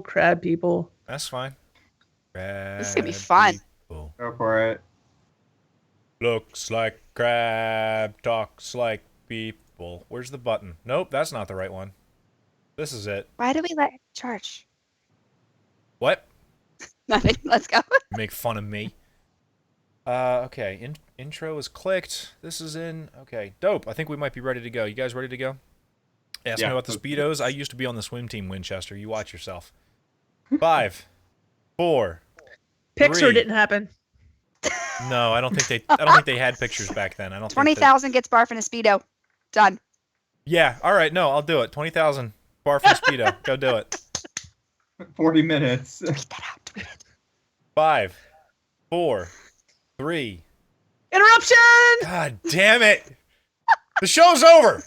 crab people. That's fine. This is gonna be fun. People. Go for it. Looks like crab, talks like people. Where's the button? Nope, that's not the right one. This is it. Why do we let him charge? What? Nothing. Let's go. You make fun of me. Okay. Intro is clicked. This is in. Okay, dope. I think we might be ready to go. You guys ready to go? Ask me about the Speedos. I used to be on the swim team, Winchester. You watch yourself. 5, 4. Pixar 3. didn't happen. No, I don't think they had pictures back then. I don't. 20,000 gets Barf in a Speedo. Done. Yeah. All right. No, I'll do it. 20,000. Barf and Speedo. Go do it. 40 minutes. Tweet that out. Tweet it. 5, 4, 3. Interruption! God damn it! The show's over.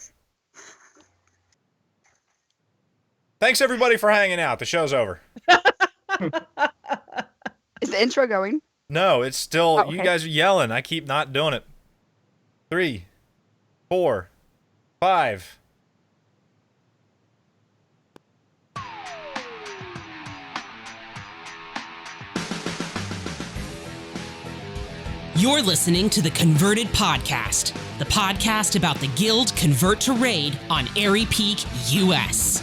Thanks everybody for hanging out. The show's over. Is the intro going? No, it's still. Oh, okay. You guys are yelling. I keep not doing it. 3, 4, 5. You're listening to the Converted Podcast, the podcast about the guild Convert to Raid on Airy Peak, US.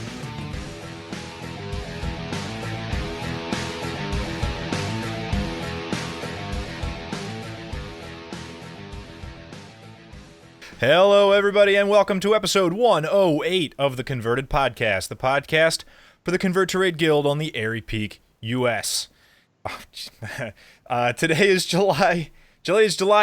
Hello, everybody, and welcome to episode 108 of the Converted Podcast, the podcast for the Convert to Raid guild on the Airy Peak, US. Today is July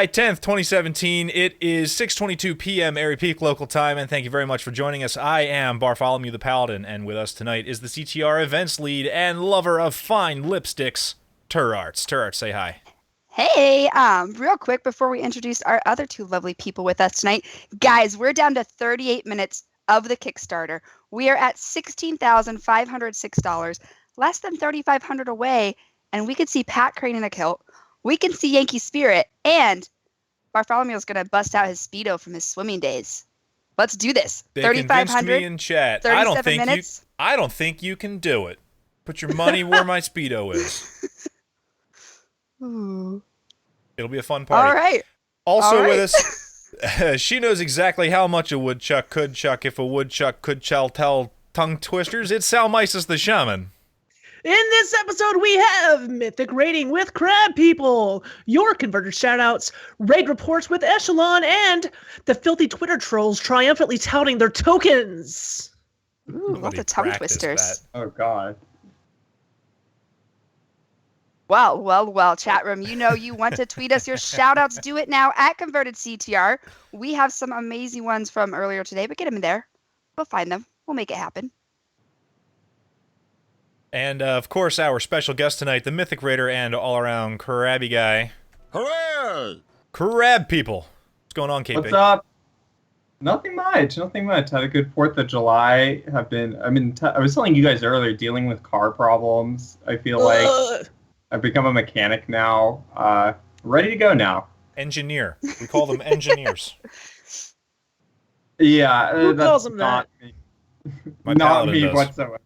10th, 2017. It is 6:22 p.m. Airy Peak local time, and thank you very much for joining us. I am Barfolomew the Paladin, and with us tonight is the CTR Events lead and lover of fine lipsticks, Turarts. Turarts, say hi. Hey, real quick before we introduce our other two lovely people with us tonight, guys, we're down to 38 minutes of the Kickstarter. We are at $16,506, less than $3,500 away, and we could see Pat Crane in a kilt. We can see Yankee Spirit, and Bartholomew is going to bust out his Speedo from his swimming days. Let's do this. They 3,500 convinced me in chat. 37 minutes. I don't think you can do it. Put your money where my Speedo is. Ooh. It'll be a fun party. All right. Also All right. with us, she knows exactly how much a woodchuck could chuck if a woodchuck could tell tongue twisters. It's Salmisis the Shaman. In this episode, we have Mythic Raiding with Krabpeople, your converted shoutouts, raid reports with Eshelon, and the filthy Twitter trolls triumphantly touting their tokens. Ooh, lots of tongue twisters. Oh, God. Well, chat room, you know you want to tweet us your shout-outs. Do it now at ConvertedCTR. We have some amazing ones from earlier today, but get them in there. We'll find them. We'll make it happen. And, of course, our special guest tonight, the Mythic Raider and all-around crabby guy. Hooray! Krabpeople. What's going on, KP? What's up? Nothing much. Had a good 4th of July. I was telling you guys earlier, dealing with car problems. I feel like I've become a mechanic now. Ready to go now. Engineer. We call them engineers. Yeah, Who that's calls them not that? me. My Not paladin me does. whatsoever.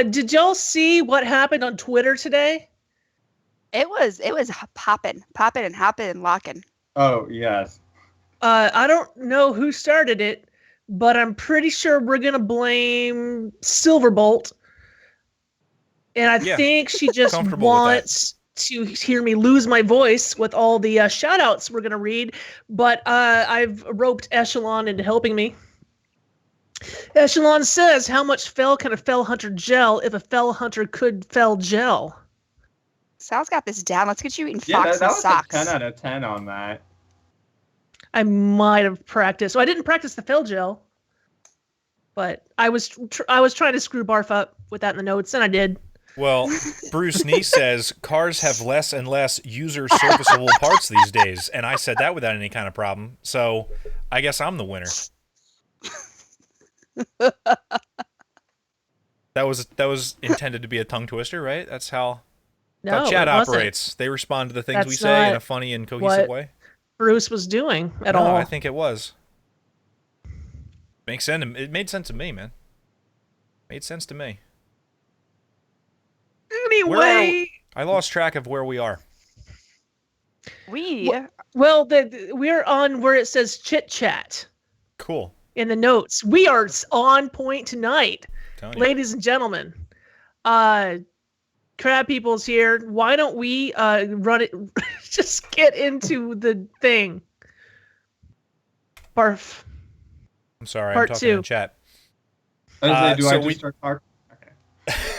Did y'all see what happened on Twitter today? It was popping and hopping and locking. Oh, yes. I don't know who started it, but I'm pretty sure we're going to blame Silverbolt. And I think she just Comfortable with wants to hear me lose my voice with all the shout-outs we're going to read. But I've roped Eshelon into helping me. Eshelon says, how much fell can a fell hunter gel if a fell hunter could fell gel? Sal's got this down. Let's get you eating Yeah, fox that and was socks. a 10 out of 10 on that. I might have practiced. So I didn't practice the fell gel, but I was trying to screw Barf up with that in the notes, and I did. Well, Bruce Nee says cars have less and less user-serviceable parts these days, and I said that without any kind of problem, so I guess I'm the winner. That was intended to be a tongue twister, right? That's how chat it wasn't. operates. They respond to the things we That's say in not a funny and cohesive way. Bruce was doing at No, all. I think it was. Makes sense. It made sense to me, man. Made sense to me. Anyway, I lost track of where we are. well, we're on where it says chit chat Cool. in the notes. We are on point tonight, Telling you. ladies and gentlemen. Crab People's here. Why don't we run it? Just get into the thing. Barf. I'm sorry, Part I'm talking 2. in chat. I so just start talking?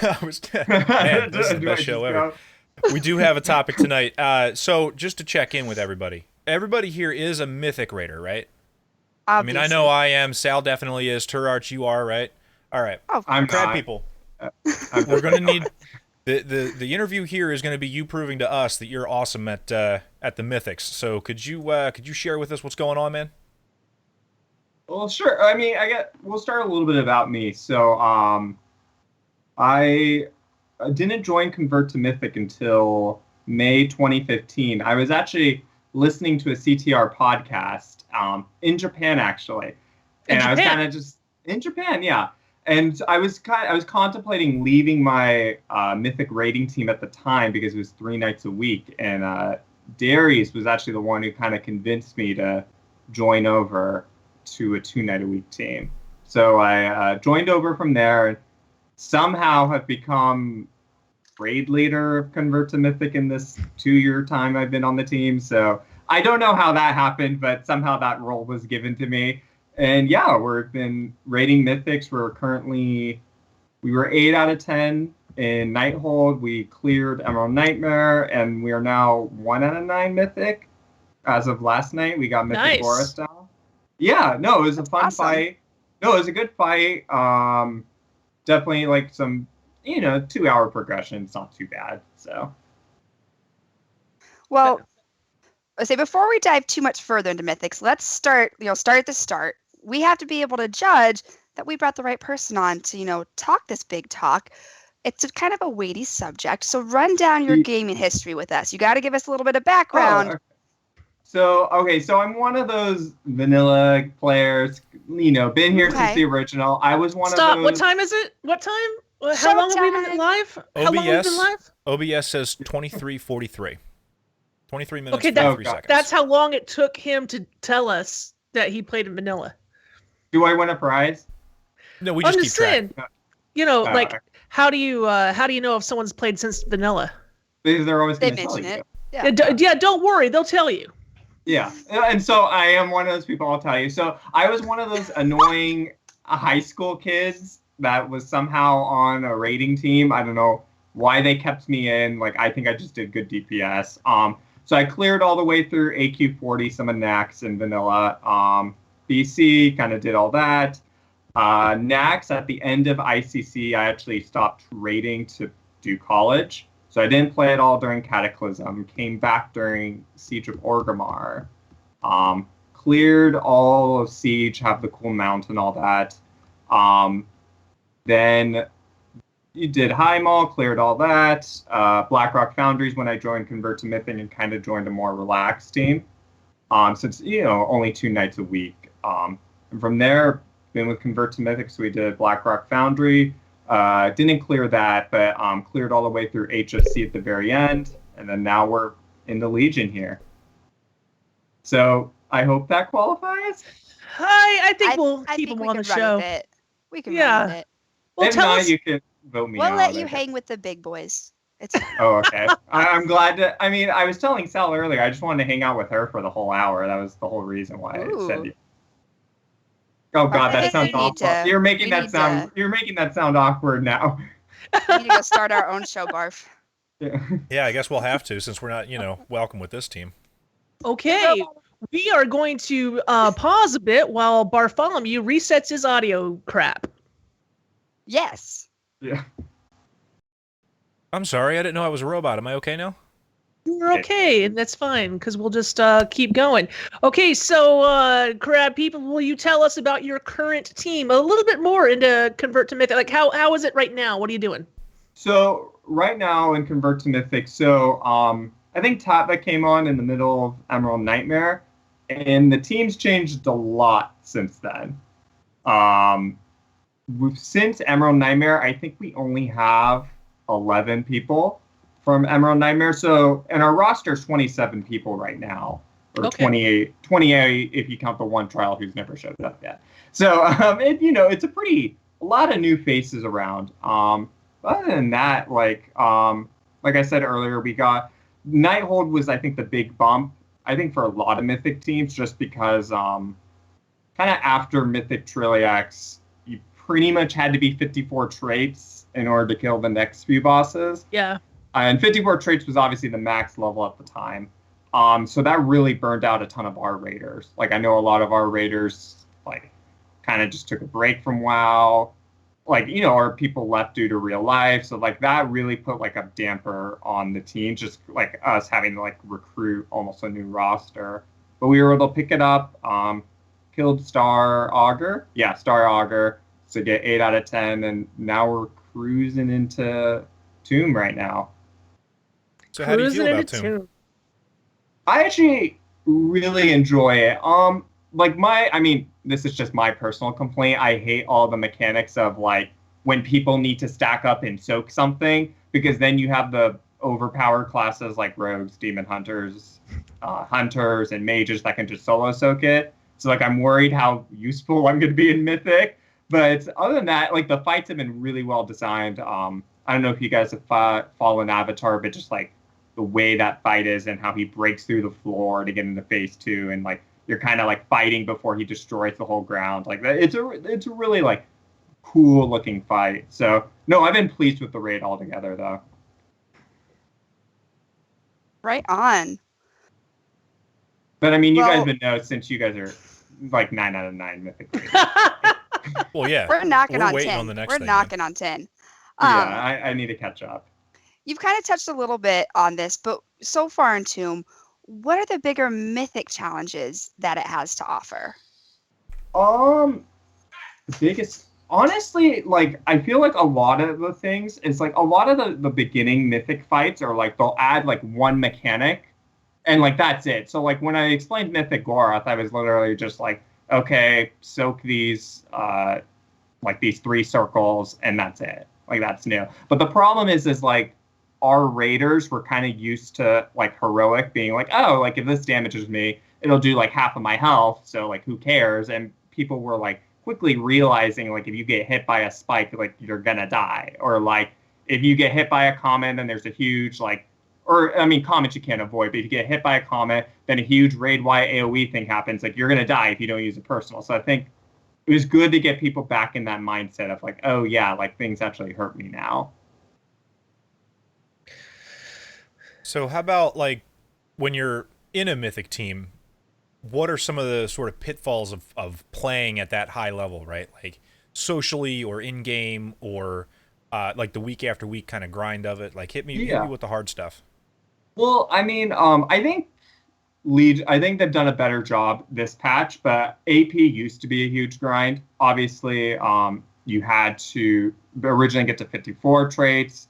I was, man, this is the Do I best show just ever. go? We do have a topic tonight. So just to check in with everybody. Everybody here is a Mythic Raider, right? Obviously. I mean, I know I am. Sal definitely is. Turarts, you are, right? All right. Oh, I'm Crab not. people. We're going to need... The interview here is going to be you proving to us that you're awesome at the Mythics. So could you share with us what's going on, man? Well, sure. I mean, we'll start a little bit about me. So, I didn't join Convert to Mythic until May 2015. I was actually listening to a CTR podcast in Japan, actually. I was kind of just in Japan, yeah. And I was contemplating leaving my Mythic Raiding team at the time because it was 3 nights a week. And Darius was actually the one who kind of convinced me to join over to a 2-night-a-week team. So I joined over from there and somehow have become raid leader of Convert to Mythic in this 2-year time I've been on the team. So I don't know how that happened, but somehow that role was given to me. And yeah, we've been raiding Mythics. We were 8 out of 10 in Nighthold. We cleared Emerald Nightmare, and we are now 1 out of 9 Mythic. As of last night, we got Mythic Boris down. Yeah, no, it was a fun fight. No, it was a good fight. Definitely like some, 2-hour progression. It's not too bad. So. Well, I say before we dive too much further into Mythics, let's start at the start. We have to be able to judge that we brought the right person on to, talk this big talk. It's kind of a weighty subject. So run down your gaming history with us. You got to give us a little bit of background. Okay. So I'm one of those vanilla players, been here since the original. I was one of those. What time is it? What time? How long have we been live? How long have we been live? OBS says 23:43. 23 minutes, okay, 43 seconds. That's how long it took him to tell us that he played in vanilla. Do I win a prize? No, we just keep track. How do you know if someone's played since vanilla? Because they're always going to tell mention you. it. Yeah, don't worry, they'll tell you. Yeah, and so I am one of those people, I'll tell you. So I was one of those annoying high school kids that was somehow on a raiding team. I don't know why they kept me in. Like, I think I just did good DPS. So I cleared all the way through AQ40, some of Nax and vanilla. BC, kind of did all that. Nax, at the end of ICC, I actually stopped raiding to do college. So I didn't play at all during Cataclysm. Came back during Siege of Orgrimmar. Cleared all of Siege, have the cool mount and all that. Then you did High Mall, cleared all that. Blackrock Foundries when I joined Convert to Mythic and kind of joined a more relaxed team. Since, only 2 nights a week. And from there, been with Convert to Mythic, so we did Blackrock Foundry. Didn't clear that, but cleared all the way through HFC at the very end, and then now we're in the Legion here. So I hope that qualifies. I think we'll keep them on the show. We can run with it. Well, if not, you can vote me out. We'll let you hang with the big boys. It's Oh, okay. I'm glad to. I mean, I was telling Sal earlier, I just wanted to hang out with her for the whole hour. That was the whole reason why I said it. Oh God, that sounds awful. You're making that sound awkward now. We need to go start our own show, Barf. Yeah, I guess we'll have to since we're not, welcome with this team. Okay, we are going to pause a bit while Barfolomew resets his audio crap. Yes. Yeah. I'm sorry, I didn't know I was a robot. Am I okay now? You're okay, and that's fine, because we'll just keep going. Okay, so, Crab People, will you tell us about your current team? A little bit more into Convert to Mythic. Like, how is it right now? What are you doing? So, right now in Convert to Mythic, I think Tatva came on in the middle of Emerald Nightmare, and the team's changed a lot since then. Since Emerald Nightmare, I think we only have 11 people. from Emerald Nightmare. So, and our roster is 27 people right now, or Okay. 28 if you count the one trial who's never showed up yet. So, it's a lot of new faces around. Other than that, like I said earlier, we got Nighthold was, I think, the big bump, I think, for a lot of Mythic teams, just because kind of after Mythic Trilliax, you pretty much had to be 54 traits in order to kill the next few bosses. Yeah. And 54 traits was obviously the max level at the time. So that really burned out a ton of our raiders. Like, I know a lot of our raiders, like, kind of just took a break from WoW. Like, or people left due to real life. So, like, that really put, like, a damper on the team, just, like, us having to, like, recruit almost a new roster. But we were able to pick it up, killed Star Augur. Yeah, Star Augur. To get 8 out of 10, and now we're cruising into Tomb right now. So how do you feel about Tomb? I actually really enjoy it. This is just my personal complaint. I hate all the mechanics of, like, when people need to stack up and soak something, because then you have the overpowered classes like rogues, demon hunters, hunters, and mages that can just solo soak it. So, like, I'm worried how useful I'm going to be in Mythic. But other than that, like, the fights have been really well designed. I don't know if you guys have followed Avatar, but just, like, the way that fight is and how he breaks through the floor to get into phase 2, and, like, you're kind of, like, fighting before he destroys the whole ground. Like, it's a really, like, cool looking fight. So, no, I've been pleased with the raid altogether, though. Right on. But, I mean, you guys would know, since you guys are, like, 9 out of 9 Mythic Raiding. Well, yeah. We're knocking on waiting 10. on the next We're thing, knocking on 10. Yeah, I need to catch up. You've kind of touched a little bit on this, but so far in Tomb, what are the bigger Mythic challenges that it has to offer? The biggest, honestly, like, I feel like a lot of the things is, like, a lot of the beginning Mythic fights are, like, they'll add, like, one mechanic, and, like, that's it. So, like, when I explained Mythic Gorath, I was literally just like, okay, soak these, like, these 3 circles, and that's it. Like, that's new. But the problem is like, our raiders were kind of used to, like, heroic being like, oh, like, if this damages me, it'll do, like, half of my health, so, like, who cares? And people were, like, quickly realizing, like, if you get hit by a spike, like, you're gonna die. Or, like, if you get hit by a comet, then there's a huge, like, comments you can't avoid, but if you get hit by a comet, then a huge raid-wide AoE thing happens. Like, you're going to die if you don't use a personal. So I think it was good to get people back in that mindset of, like, oh, yeah, like, things actually hurt me now. So how about, like, when you're in a Mythic team, what are some of the sort of pitfalls of playing at that high level, right? Like, socially or in-game, or like the week after week kind of grind of it? Like, hit me with the hard stuff. Well, I mean, I think they've done a better job this patch, but AP used to be a huge grind. Obviously, you had to originally get to 54 traits.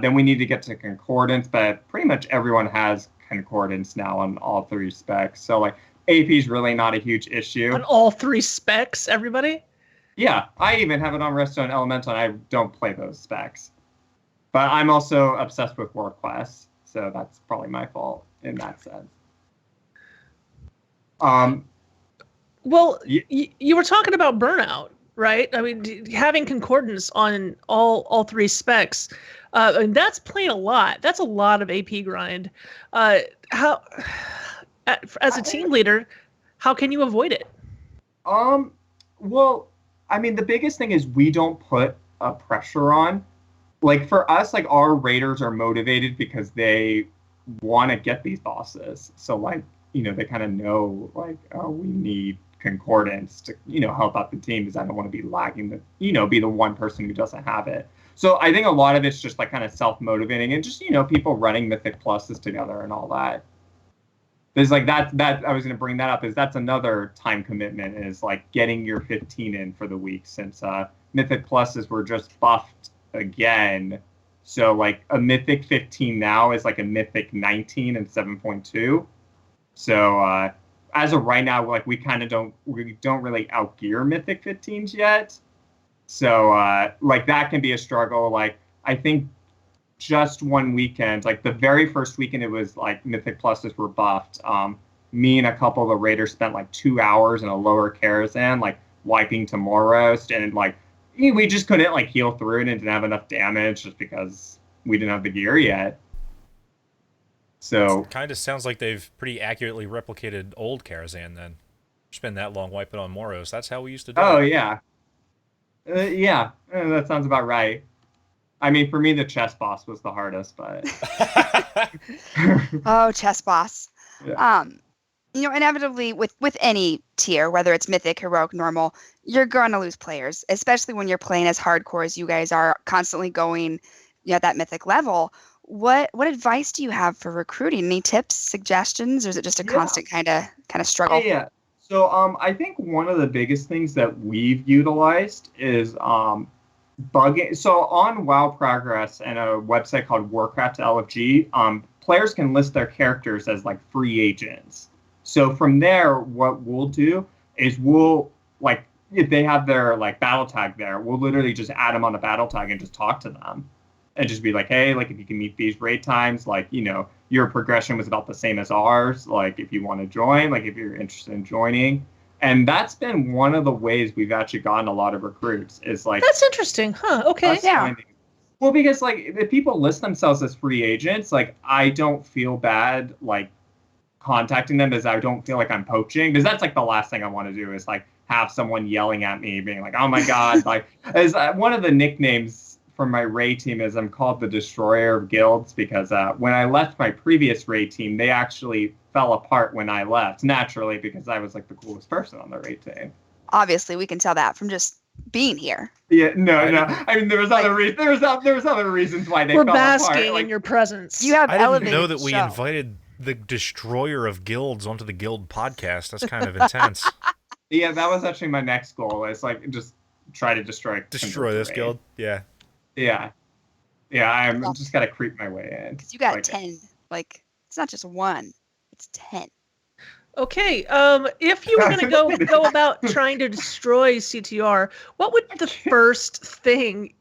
Then we need to get to Concordance, but pretty much everyone has Concordance now on all 3 specs. So, like, AP is really not a huge issue. On all 3 specs, everybody? Yeah, I even have it on Redstone Elemental, and I don't play those specs. But I'm also obsessed with War Quest, so that's probably my fault in that sense. Well, you were talking about burnout, right? I mean, having Concordance on all 3 specs, and that's playing a lot. That's a lot of AP grind. How, as a team leader, how can you avoid it? Well, I mean, the biggest thing is we don't put a pressure on. Like, for us, like, our raiders are motivated because they want to get these bosses. So, like, they kind of know, like, oh, we need Concordance to, help out the team, because I don't want to be lagging be the one person who doesn't have it. So I think a lot of it's just, like, kind of self-motivating, and just, people running Mythic Pluses together and all that. There's, like, that I was going to bring that up, is that's another time commitment, is, like, getting your 15 in for the week, since Mythic Pluses were just buffed again. So, like, a Mythic 15 now is like a Mythic 19 and 7.2. So as of right now, like, we don't really outgear Mythic 15s yet. So like, that can be a struggle. Like, I think just one weekend. Like the very first weekend, it was like Mythic Pluses were buffed. Me and a couple of the raiders spent like 2 hours in a lower Karazhan, like wiping Tomorrowst, and like we just couldn't like heal through it and didn't have enough damage just because we didn't have the gear yet. So kind of sounds like they've pretty accurately replicated old Karazhan then. Spend that long wiping on Moros. That's how we used to do it. Oh yeah, that sounds about right. I mean, for me, the chess boss was the hardest, but Oh, chess boss. Yeah. You know, inevitably with any tier, whether it's Mythic, Heroic, Normal, you're going to lose players, especially when you're playing as hardcore as you guys are, constantly going, at that Mythic level. What advice do you have for recruiting? Any tips, suggestions, or is it just a constant kind of struggle? Yeah. So I think one of the biggest things that we've utilized is bugging. So on WoW Progress and a website called Warcraft LFG, players can list their characters as like free agents. So from there, what we'll do is like if they have their like battle tag there, we'll literally just add them on the battle tag and just talk to them. And just be like, hey, like if you can meet these raid times, like, your progression was about the same as ours. Like if you want to join, like if you're interested in joining. And that's been one of the ways we've actually gotten a lot of recruits is like. That's interesting. Huh. Okay. Yeah. Well, because like if people list themselves as free agents, like I don't feel bad like contacting them as I don't feel like I'm poaching. Because that's like the last thing I want to do is like have someone yelling at me being like, oh my God, like as one of the nicknames for my raid team is I'm called the Destroyer of Guilds because when I left my previous raid team, they actually fell apart when I left, naturally, because I was like the coolest person on the raid team. Obviously, we can tell that from just being here. Yeah, no. I mean, there was other reasons. There was other reasons why they fell apart. We're basking in your presence. You have I didn't elevated know that we show. invited the Destroyer of Guilds onto the Guild podcast. That's kind of intense. Yeah, that was actually my next goal. Is like just try to destroy this raid. guild. Yeah. Yeah. I'm just gotta creep my way in. Because you got 10. Like it's not just one; it's 10. Okay, if you were going to go about trying to destroy CTR, what would the first thing?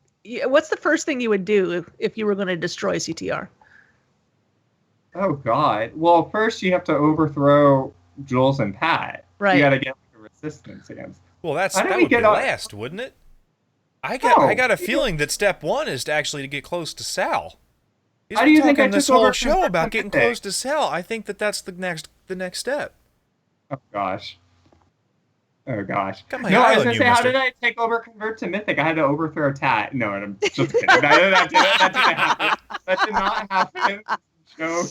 What's the first thing you would do if you were going to destroy CTR? Oh God! Well, first you have to overthrow Jules and Pat. Right. You got to get like, a resistance against. Well, that would be last, wouldn't it? I got a feeling that step one is to get close to Sal. How do you think I this took whole over show about getting close to Sal? I think that's the next step. Oh gosh. Got my No, eye I was on gonna you, say, how mister. did I take over Convert to Mythic? I had to overthrow Tat. No, I'm just kidding. That didn't happen. That did not happen. Joke.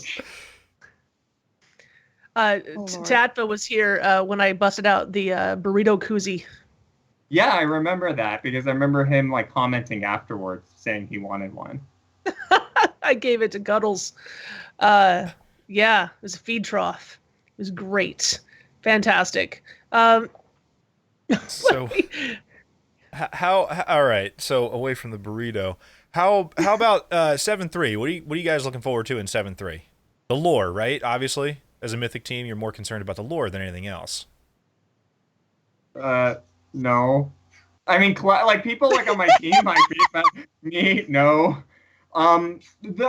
Tatva was here when I busted out the burrito koozie. Yeah, I remember that because I remember him like commenting afterwards saying he wanted one. I gave it to Guddles. Yeah, it was a feed trough. It was great. Fantastic. So, how? All right. So away from the burrito, how about 7-3? What are you guys looking forward to in 7-3? The lore, right? Obviously, as a Mythic team, you're more concerned about the lore than anything else. No. I mean, like people like on my team might be, but me, no. I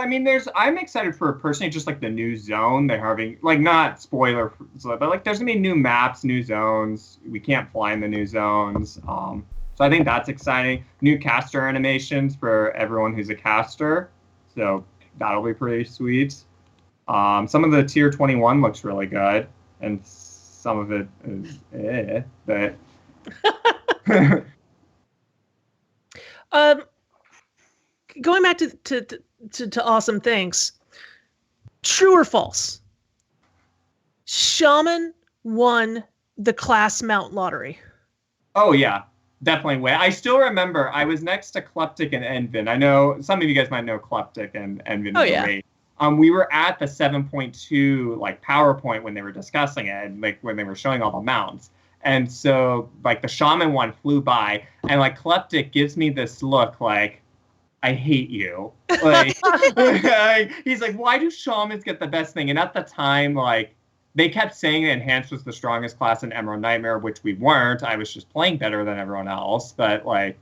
mean, I'm excited for personally just like the new zone they're having, like not spoiler, but like there's gonna be new maps, new zones. We can't fly in the new zones. So I think that's exciting. New caster animations for everyone who's a caster. So that'll be pretty sweet. Some of the tier 21 looks really good, and some of it is but. Going back to awesome things. True or false? Shaman won the class mount lottery. Oh yeah, definitely win. I still remember I was next to Kleptic and Envin. I know some of you guys might know Kleptic and Envin. Oh yeah. Great. We were at the 7.2 like PowerPoint when they were discussing it, and like when they were showing all the mounts. And so like the Shaman one flew by, and like Kleptic gives me this look like, I hate you. Like he's like, why do Shamans get the best thing? And at the time, like they kept saying that Enhanced was the strongest class in Emerald Nightmare, which we weren't. I was just playing better than everyone else. But like,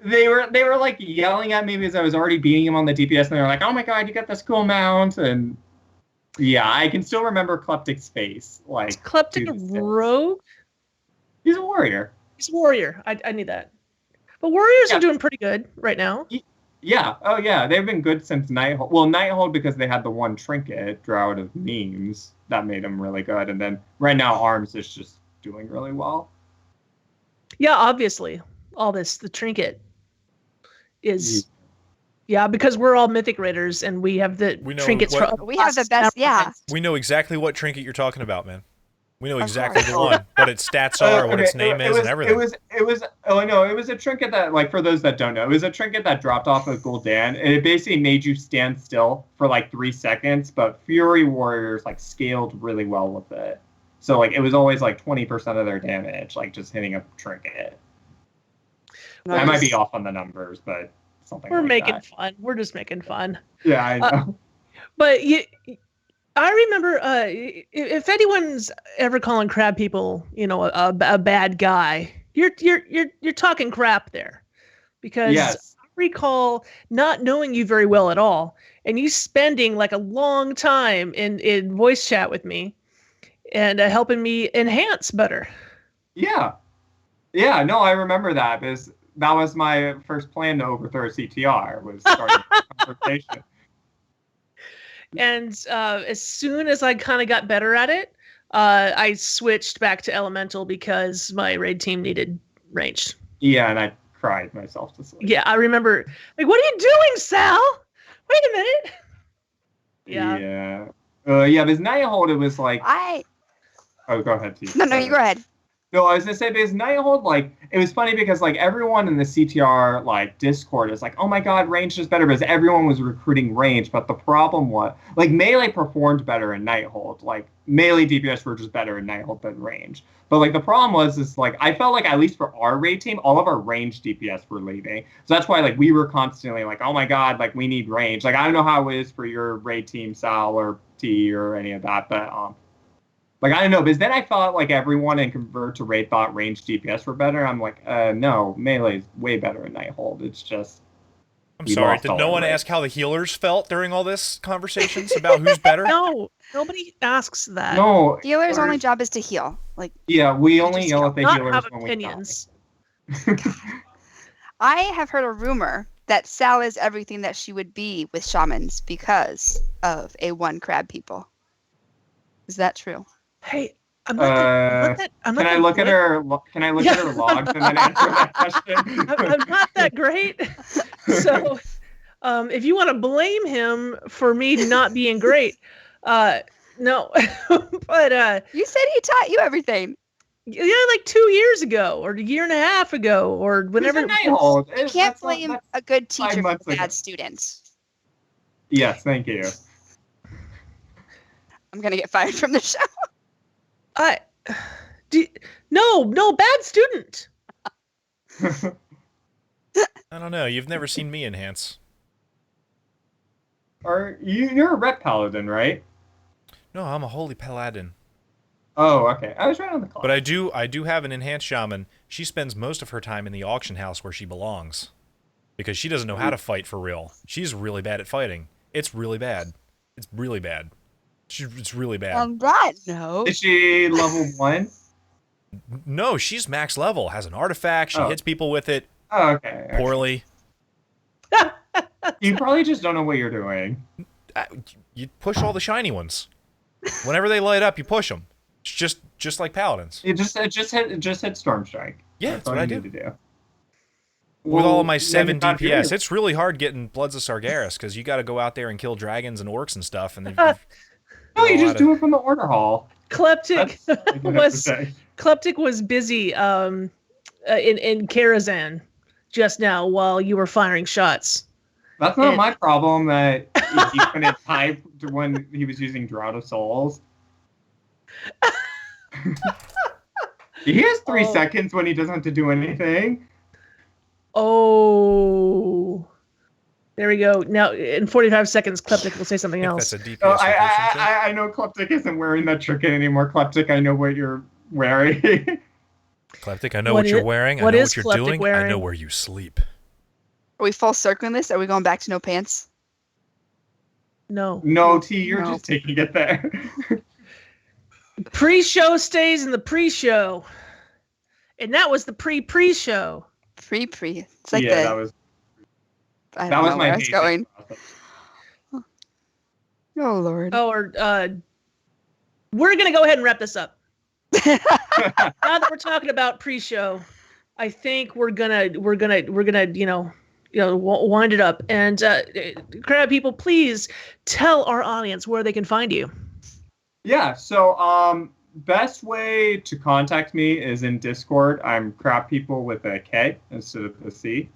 they were like yelling at me because I was already beating him on the DPS, and they were like, "Oh my god, you got this cool mount!" And yeah, I can still remember Kleptic's face. Like, Is Kleptic a rogue? He's a warrior. He's a warrior. I need that. But warriors are doing pretty good right now. Yeah. Oh yeah, they've been good since Nighthold. Well, Nighthold because they had the one trinket, Drought of Memes, that made them really good, and then right now Arms is just doing really well. Yeah, obviously, the trinket is. Yeah, because we're all Mythic Raiders and we have the trinkets for. We have the best. Yeah. We know exactly what trinket you're talking about, man. We know exactly the one, what its stats are, what its name is, and everything. It was a trinket that, like, for those that don't know, it was a trinket that dropped off of Gul'dan, and it basically made you stand still for like 3 seconds, but Fury Warriors like scaled really well with it. So like it was always like 20% of their damage, like just hitting a trinket. Nice. I might be off on the numbers, but something. We're making fun. We're just making fun. Yeah, I know. But I remember if anyone's ever calling Krabpeople, a bad guy, you're talking crap there, because yes. I recall not knowing you very well at all, and you spending like a long time in voice chat with me, and helping me enhance better. Yeah, no, I remember that because that was my first plan to overthrow CTR, was starting a conversation. And as soon as I kind of got better at it, I switched back to Elemental because my raid team needed ranged. Yeah, and I cried myself to sleep. Yeah, I remember. Like, what are you doing, Sal? Wait a minute. Yeah. Because Nighthold, it was like. Oh, go ahead, T. No, you go ahead. No, I was gonna say, because Nighthold, like, it was funny because like everyone in the CTR like Discord is like, oh my god, range is better, because everyone was recruiting range. But the problem was, like, melee performed better in Nighthold. Like, melee DPS were just better in Nighthold than range. But like the problem was like I felt like, at least for our raid team, all of our range DPS were leaving. So that's why like we were constantly like, oh my god, like we need range. Like I don't know how it is for your raid team, Sal or T or any of that, but like, I don't know, because then I thought, like, everyone in Convert to Raid thought range DPS were better. I'm like, no, melee's way better in Nighthold. It's just... I'm sorry, did no one ask how the healers felt during all this conversations about who's better? No, nobody asks that. No. Healer's only job is to heal. Like, yeah, we only yell at the healers have when opinions. we die. I have heard a rumor that Sal is everything that she would be with shamans because of A1 Krabpeople. Is that true? Hey, Can I look at her logs and then answer that question? I'm not that great. So, if you want to blame him for me not being great, no. But you said he taught you everything. Yeah, like 2 years ago, or a year and a half ago, or whenever. You can't blame a good teacher for bad students. Yes, thank you. I'm gonna get fired from the show. No, bad student. I don't know. You've never seen me enhance. You're a rep paladin, right? No, I'm a holy paladin. Oh, okay. I was right on the clock. But I do have an enhanced shaman. She spends most of her time in the auction house where she belongs, because she doesn't know how to fight for real. She's really bad at fighting. It's really bad. It's really bad. It's really bad. Right. No. Is she level 1? No, she's max level. Has an artifact. She hits people with it. Oh, okay. Poorly. You probably just don't know what you're doing. You push all the shiny ones. Whenever they light up, you push them. It's just like paladins. You just hit Storm Strike. Yeah, that's what I do. Need to do. With all of my 7 DPS, it's really hard getting Bloods of Sargeras, because you got to go out there and kill dragons and orcs and stuff, and then no, you just do it from the order hall. Kleptic was busy in Karazhan just now while you were firing shots. That's not my problem that he couldn't type when he was using Drought of Souls. He has 3 seconds when he doesn't have to do anything. Oh. There we go. Now, in 45 seconds, Kleptic will say something else. That's a DPS I know Kleptic isn't wearing that trinket anymore. Kleptic, I know what you're wearing. Kleptic, I know what you're wearing. I know what you're doing. Wearing? I know where you sleep. Are we full circling this? Are we going back to no pants? No. No, T, you're No. just taking it there. Pre-show stays in the pre-show. And that was the pre-show. Pre. It's like yeah, that was I that don't was know my where I was pacing going. process. Oh Lord. Oh, or we're gonna go ahead and wrap this up. Now that we're talking about pre-show, I think we're gonna wind it up. And Crab people, please tell our audience where they can find you. Yeah, so best way to contact me is in Discord. I'm Krabpeople with a K instead of a C.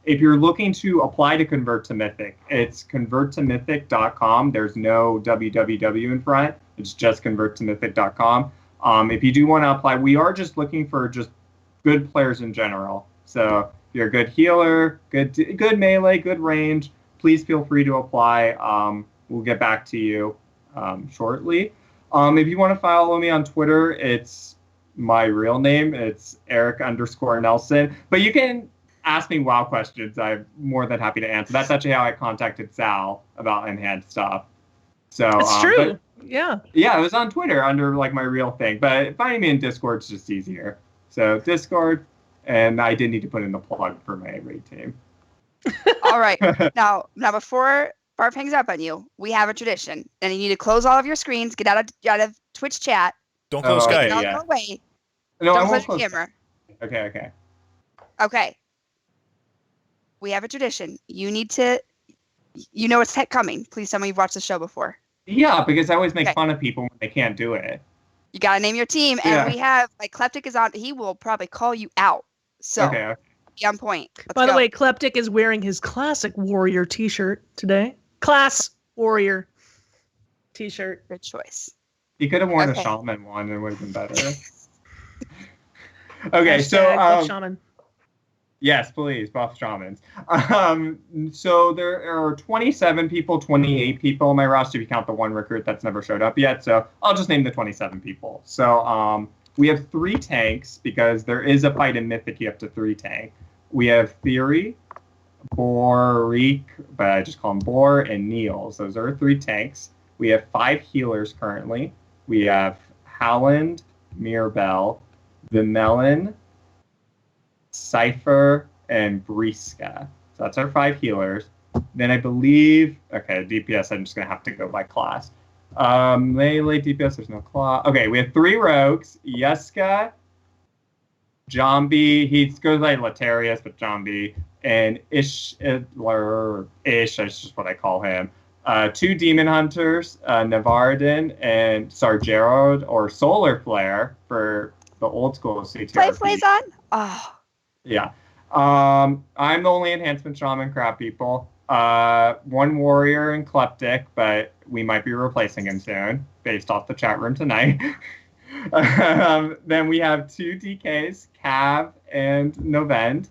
If you're looking to apply to convert to Mythic, it's converttomythic.com. There's no www in front. It's just converttomythic.com. If you do want to apply, we are just looking for just good players in general. So if you're a good healer, good melee, good range, please feel free to apply. We'll get back to you shortly. If you want to follow me on Twitter, it's my real name. It's Eric_Nelson. But you can ask me WoW questions. I'm more than happy to answer. That's actually how I contacted Sal about enhanced stuff. So It's true. Yeah, it was on Twitter under like my real thing. But finding me in Discord is just easier. So Discord, and I did need to put in the plug for my raid team. All right. Now before Barf hangs up on you, we have a tradition, and you need to close all of your screens, get out of Twitch chat, Don't close Oh, Skype. don't yeah. go away, No, I don't won't close your close. camera. Okay. Okay. We have a tradition. You need to, you know what's coming. Please tell me you've watched the show before. Yeah, because I always make Okay. fun of people when they can't do it. You gotta name your team, and Yeah. we have Kleptic is on. He will probably call you out. So Okay. be on point. Let's by the go. way, Kleptic is wearing his classic warrior t-shirt today. Class warrior t-shirt. Good choice. You could have worn Okay. a shaman one, and it would have been better. Okay, so Hashtag Buff Shaman. yes, please, buff shamans. So there are 27 people, 28 people on my roster if you count the one recruit that's never showed up yet. So I'll just name the 27 people. So we have 3 tanks because there is a fight in Mythic. You have to 3 tank. We have Theory, Borik, but I just call them Bor, and Niels. Those are 3 tanks. We have 5 healers currently. We have Howland, Mirabelle, Vimelin, Cypher, and Briska. So that's our 5 healers. Then I believe, okay, DPS, I'm just going to have to go by class. Melee DPS, there's no class. Okay, we have 3 rogues. Yeska, Jambi, he goes by Latarius, but Jambi, and Ish, that's just what I call him. 2 demon hunters, Navardin and Sargerod, or Solar Flare for the old school CTR. Plays on? Oh. Yeah. I'm the only enhancement shaman Krabpeople. 1 warrior and Kleptic, but we might be replacing him soon, based off the chat room tonight. Then we have 2 DKs, Cav and Novend.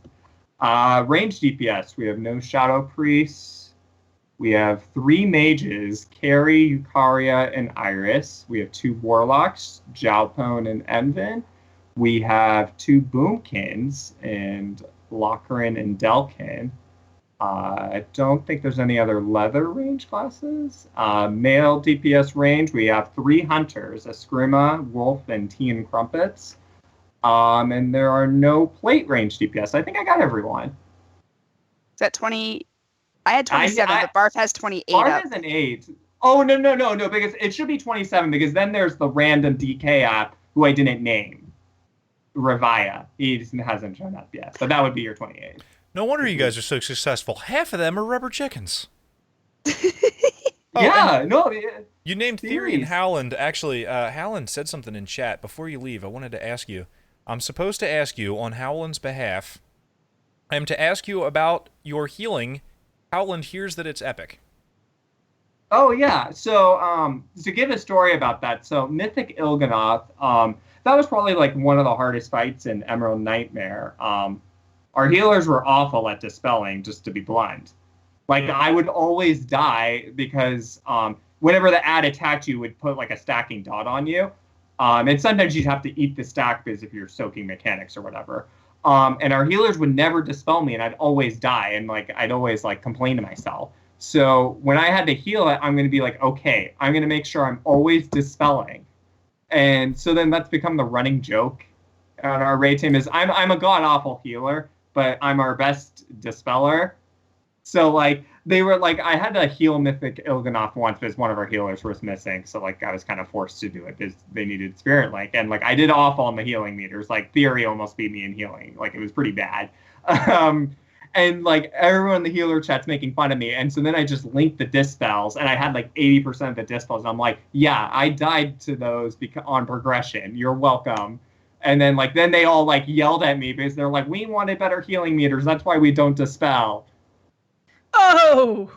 Range DPS, we have no Shadow Priests. We have 3 mages, Carrie, Eukaria, and Iris. We have 2 warlocks, Jalpone and Envin. We have 2 boomkins, and Lockerin and Delkin. I don't think there's any other leather range classes. Male DPS range, we have 3 hunters, Eskrima, Wolf, and Tian Crumpets. And there are no plate range DPS. I think I got everyone. Is that 20? I had 27, but Barf has 28 Barf up. has an 8. Oh, no, because it should be 27, because then there's the random DK app who I didn't name. Revia. He hasn't shown up yet, but that would be your 28. No wonder you guys are so successful. Half of them are rubber chickens. You named Theory and Theories. Howland. Actually, Howland said something in chat before you leave. I wanted to ask you. I'm supposed to ask you on Howland's behalf. I am to ask you about your healing. Howland hears that it's epic. Oh, yeah. So, to give a story about that, so Mythic Il'gynoth, that was probably like one of the hardest fights in Emerald Nightmare. Our healers were awful at dispelling, just to be blunt. Like, I would always die because whenever the ad attacked you, it would put like a stacking dot on you. And sometimes you'd have to eat the stack because if you're soaking mechanics or whatever. And our healers would never dispel me, and I'd always die, and like I'd always like complain to myself. So when I had to heal it, I'm going to be like, okay, I'm going to make sure I'm always dispelling. And so then that's become the running joke on our raid team is I'm a god-awful healer, but I'm our best dispeller. So like they were like, I had to heal Mythic Il'gynoth once because one of our healers was missing. So like I was kind of forced to do it because they needed Spirit Link. And like I did awful on the healing meters. Like Theory almost beat me in healing. Like it was pretty bad. And like everyone in the healer chat's making fun of me. And so then I just linked the dispels and I had like 80% of the dispels. And I'm like, yeah, I died to those on progression. You're welcome. And then like then they all like yelled at me because they're like, we wanted better healing meters. That's why we don't dispel. Oh.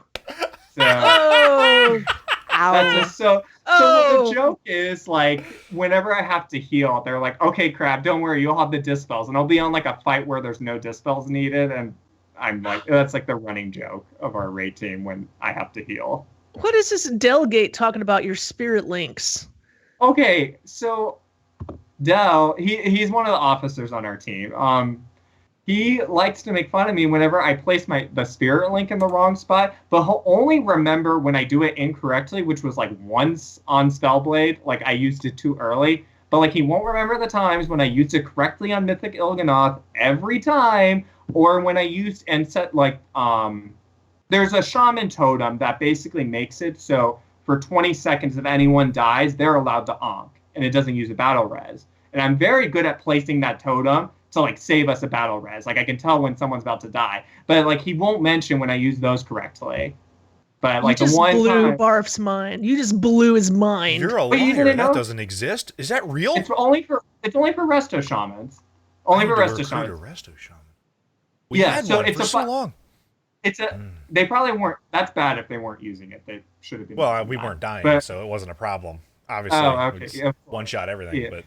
So, Oh. that's just so the joke is like whenever I have to heal, they're like, okay, Crab, don't worry, you'll have the dispels. And I'll be on like a fight where there's no dispels needed, and I'm like, that's like the running joke of our raid team when I have to heal. What is this Delgate talking about your spirit links? Okay, so Del, he's one of the officers on our team. He likes to make fun of me whenever I place the spirit link in the wrong spot, but he'll only remember when I do it incorrectly, which was like once on Spellblade, like I used it too early. But like he won't remember the times when I used it correctly on Mythic Il'gynoth every time, or when I used and set like there's a shaman totem that basically makes it so for 20 seconds if anyone dies, they're allowed to onk, and it doesn't use a battle res. And I'm very good at placing that totem to like save us a battle res. Like I can tell when someone's about to die, but like he won't mention when I use those correctly. But like you just the one blew time, Barf's mind. You just blew his mind. You're a But you liar. didn't That know? doesn't exist. Is that real? it's only for resto shamans. Only for resto recruit a shamans. resto shaman. We Yeah, had so one it's for a so long. It's a they probably weren't. That's bad if they weren't using it. They should have been. Well, using we that. weren't dying, But- so it wasn't a problem. Obviously, Oh, okay. we just Yeah. one shot everything. Yeah. But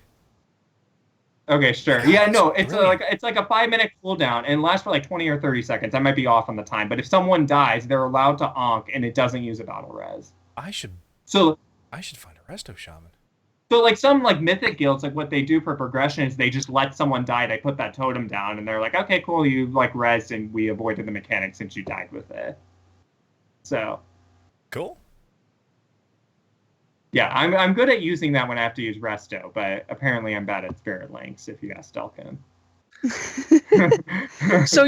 Okay, sure. God, Yeah, that's no, it's brilliant. it's like a 5-minute cooldown and lasts for like 20 or 30 seconds. I might be off on the time, but if someone dies, they're allowed to onk and it doesn't use a battle res. I should So find a resto shaman. like some like mythic guilds, like what they do for progression is they just let someone die, they put that totem down, and they're like, okay, cool, you like res and we avoided the mechanic since you died with it. So Cool. yeah, I'm good at using that when I have to use resto, but apparently I'm bad at spirit links if you ask Delkin. So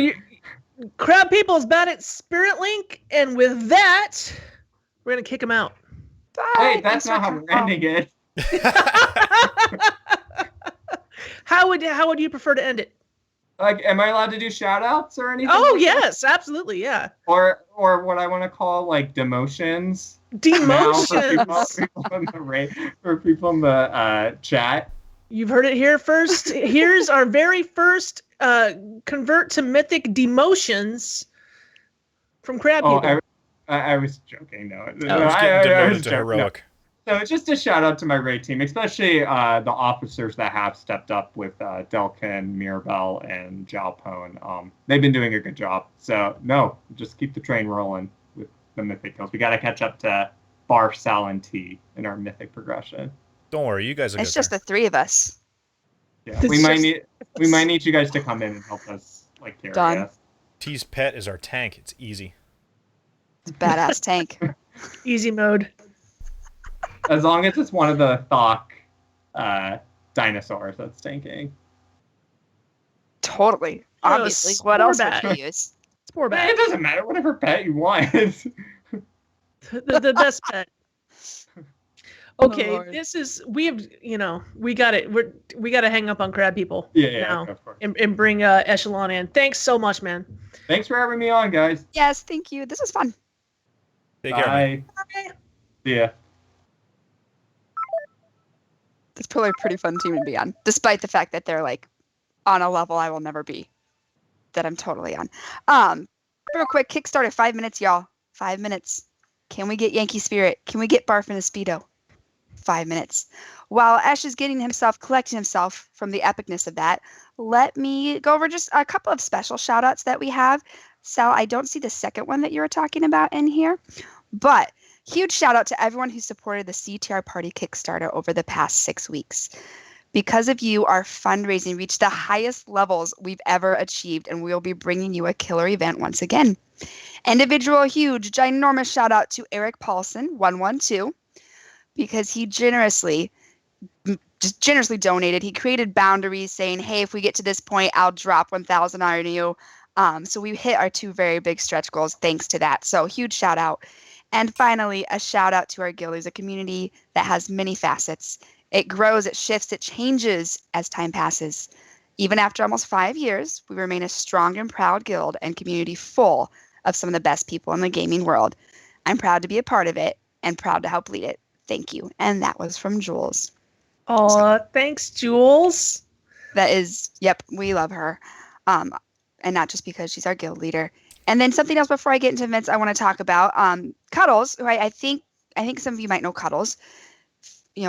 Krabpeople is bad at Spirit Link, and with that, we're gonna kick him out. Bye. Wait, that's Thanks for not how we're coming. ending it. How would you prefer to end it? Like, am I allowed to do shout outs or anything? Oh like that? yes, absolutely, yeah. Or what I want to call like demotions. Demotions. For people in the chat. You've heard it here first. Here's our very first convert to mythic demotions from Krabpeople. I was joking. No, Just I getting demoted was to joking. heroic. No, it's just a shout out to my raid team, especially the officers that have stepped up with Delkin, Mirabelle, and Jalpone. They've been doing a good job. So no, just keep the train rolling with the mythic kills. We got to catch up to Barf, Sal, and T in our mythic progression. Don't worry, you guys will It's get just there. the three of us. Yeah, It's we might just- need you guys to come in and help us like carry Done. us. T's pet is our tank. It's easy. It's a badass tank. Easy mode. As long as it's one of the Thok dinosaurs that's tanking. Totally. Oh, Obviously. What else would Sporbat. you use? It's poor It bad. doesn't matter, whatever pet you want. The best pet. Okay, Lord. this is we got it. We got to hang up on Krabpeople yeah, now of course. and bring Eshelon in. Thanks so much, man. Thanks for having me on, guys. Yes, thank you. This was fun. Take care, man. Bye. See ya. It's probably a pretty fun team to be on, despite the fact that they're like on a level I will never be, that I'm totally on. Real quick, Kickstarter, 5 minutes, y'all. 5 minutes. Can we get Yankee Spirit? Can we get Barf in a Speedo? 5 minutes. While Ash is collecting himself from the epicness of that, let me go over just a couple of special shout outs that we have. Sal, I don't see the second one that you were talking about in here, but huge shout out to everyone who supported the CTR Party Kickstarter over the past 6 weeks. Because of you, our fundraising reached the highest levels we've ever achieved, and we'll be bringing you a killer event once again. Individual huge, ginormous shout out to Eric Paulson, 112, because he generously donated. He created boundaries saying, hey, if we get to this point, I'll drop 1,000 on you. So we hit our 2 very big stretch goals thanks to that. So huge shout out. And finally, a shout out to our guild. It's a community that has many facets. It grows, it shifts, it changes as time passes. Even after almost 5 years, we remain a strong and proud guild and community full of some of the best people in the gaming world. I'm proud to be a part of it and proud to help lead it. Thank you. And that was from Jules. Oh, thanks, Jules. That is, yep, we love her. And not just because she's our guild leader. And then something else before I get into events I want to talk about. Cuddles, who I think some of you might know Cuddles,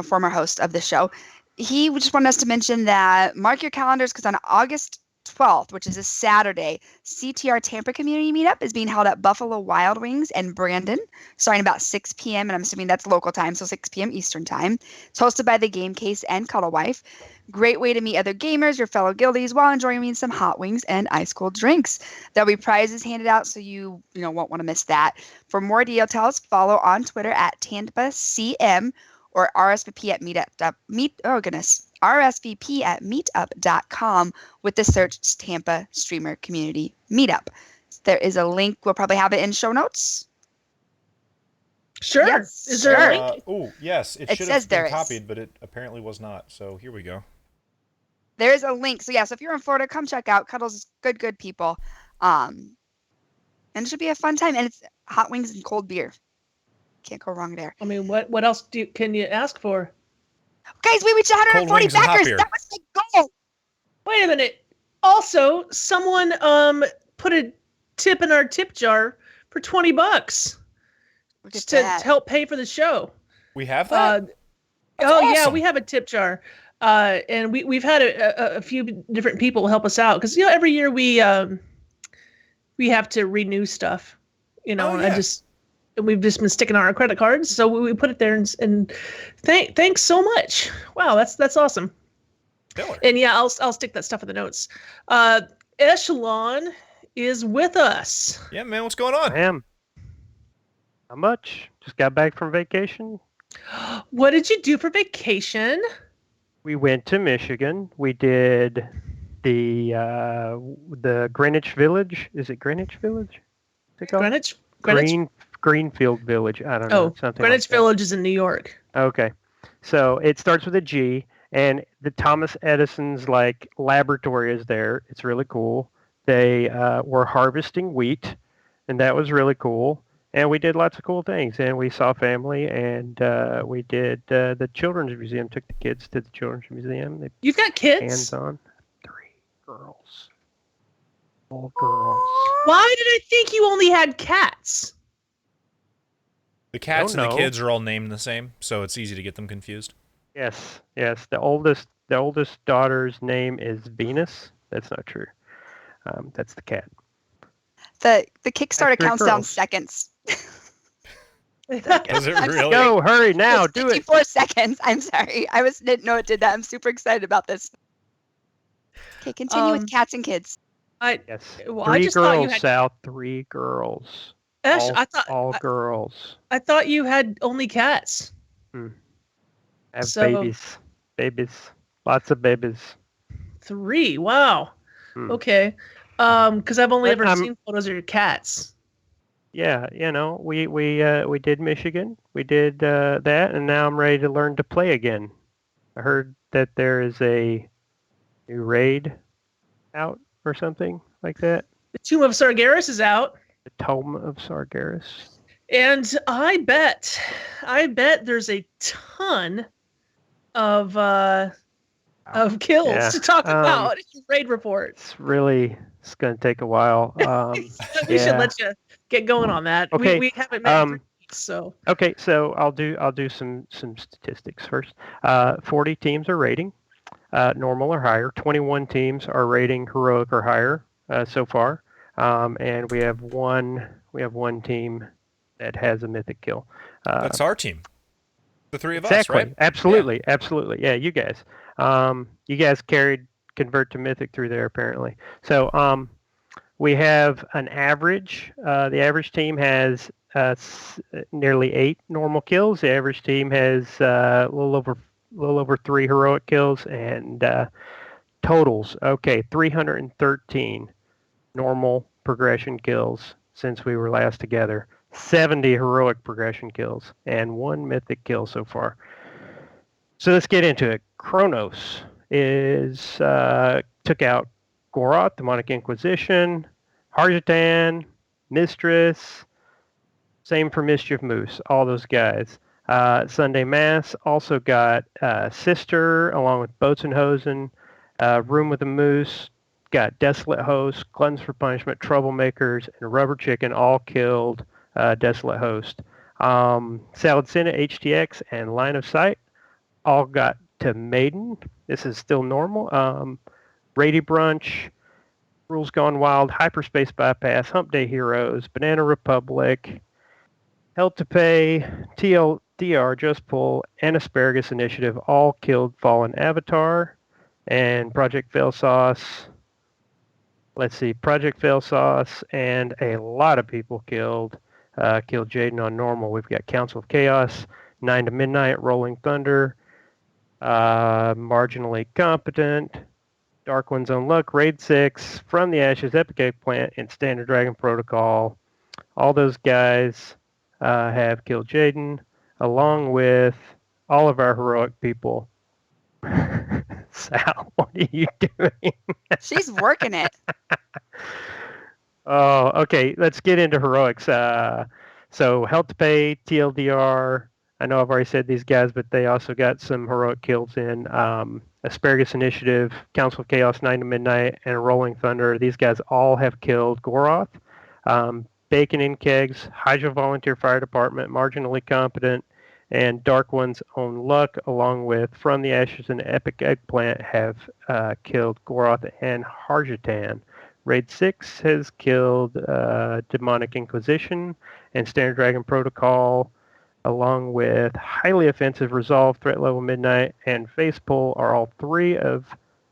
former host of the show. He just wanted us to mention that mark your calendars because on August 12th, which is a Saturday, CTR Tampa Community Meetup is being held at Buffalo Wild Wings and Brandon, starting about 6 p.m. And I'm assuming that's local time, so 6 p.m. Eastern time. It's hosted by the Game Case and Cuddle Wife. Great way to meet other gamers, your fellow guildies, while enjoying some hot wings and ice cold drinks. There'll be prizes handed out, so you won't want to miss that. For more details, follow on Twitter at TampaCM or RSVP at meetup.com with the search Tampa Streamer Community Meetup. There is a link. We'll probably have it in show notes. Sure. Yes, is there a sure. link? Oh, yes. It should says have there been is. copied, but it apparently was not. So here we go. There is a link. So so if you're in Florida, come check out Cuddles is good people. And it should be a fun time. And it's hot wings and cold beer. Can't go wrong there. I mean, what else can you ask for? Guys, we reached 140 Cold wings and hot backers. beer. That was my goal. Wait a minute. Also, someone put a tip in our tip jar for $20 Look just at to that. help pay for the show. We have that? That's Yeah, awesome. we have a tip jar. And we've had a few different people help us out because every year we have to renew stuff, Oh, yeah. and we've just been sticking on our credit cards, so we put it there and thanks so much. Wow, that's awesome. Killer. And yeah, I'll stick that stuff in the notes. Eshelon is with us. Yeah, man, what's going on? I am. Not much. Just got back from vacation. What did you do for vacation? We went to Michigan. We did the Greenwich Village. Is it Greenwich Village? Is it called? Greenwich? Greenfield Village. I don't know. Oh, Something Greenwich like that. Village is in New York. Okay. So it starts with a G, and the Thomas Edison's laboratory is there. It's really cool. They were harvesting wheat, and that was really cool. And we did lots of cool things, and we saw family, and we did the Children's Museum. Took the kids to the Children's Museum. They You've got kids? hands-on. 3 girls. All girls. Why did I think you only had cats? The cats and Don't the know. kids are all named the same, so it's easy to get them confused. Yes. The oldest daughter's name is Venus. That's not true. That's the cat. The Kickstarter Three counts down girls. seconds. Does it really? Go, hurry now, do it. 54 seconds. I'm sorry. Didn't know it did that. I'm super excited about this. Okay, continue with cats and kids. Yes. Well, 3 I just thought you girls, had Sal. 3 girls. Ash, all girls. I thought you had only cats. Have So- babies. Lots of babies. 3. Wow. Hmm. Okay. Because I've only But, ever seen photos of your cats. Yeah, we did Michigan. We did that, and now I'm ready to learn to play again. I heard that there is a new raid out or something like that. The Tomb of Sargeras is out, The Tome of Sargeras. and I bet there's a ton of kills Yeah, to talk about in your raid report. It's going to take a while. We should yeah. let you get going on that. Okay, We haven't met in 3 weeks, so Okay, so I'll do some statistics first. 40 teams are rating normal or higher. 21 teams are rating heroic or higher so far, and we have one team that has a mythic kill. That's our team. The 3 of Exactly. us, right? Absolutely. Yeah, you guys. You guys carried Convert to Mythic through there apparently. So we have an average. The average team has nearly 8 normal kills. The average team has a little over 3 heroic kills, and totals. Okay, 313 normal progression kills since we were last together. 70 heroic progression kills and 1 mythic kill so far. So let's get into it. Kronos took out Goroth, Demonic Inquisition, Harjatan, Mistress, same for Mischief Moose, all those guys. Sunday Mass also got Sister along with Boatsenhosen, Room with a Moose, got Desolate Host, Gluttons for Punishment, Troublemakers, and Rubber Chicken all killed Desolate Host. Salad Senate, HTX, and Line of Sight all got to Maiden. This is still normal. Rady Brunch, Rules Gone Wild, Hyperspace Bypass, Hump Day Heroes, Banana Republic, Hell to Pay, TLDR, Just Pull, and Asparagus Initiative all killed Fallen Avatar. And Project Fail Sauce, let's see, Project Fail Sauce and a lot of people killed Jaden on normal. We've got Council of Chaos, 9 to Midnight, Rolling Thunder, Marginally Competent, Dark One's Own Luck, Raid 6, From the Ashes, Epic Eggplant, and Standard Dragon Protocol. All those guys have killed Jaden, along with all of our heroic people. Sal, what are you doing? She's working it. Oh, okay. Let's get into heroics. So Hell to Pay, TLDR. I know I've already said these guys, but they also got some heroic kills in Asparagus Initiative, Council of Chaos, 9 to Midnight, and Rolling Thunder. These guys all have killed Goroth. Bacon in Kegs, Hydra Volunteer Fire Department, Marginally Competent, and Dark One's Own Luck, along with From the Ashes and Epic Eggplant, have killed Goroth and Harjatan. Raid 6 has killed Demonic Inquisition and Standard Dragon Protocol, along with Highly Offensive Resolve, Threat Level Midnight, and Facepull are all 3 of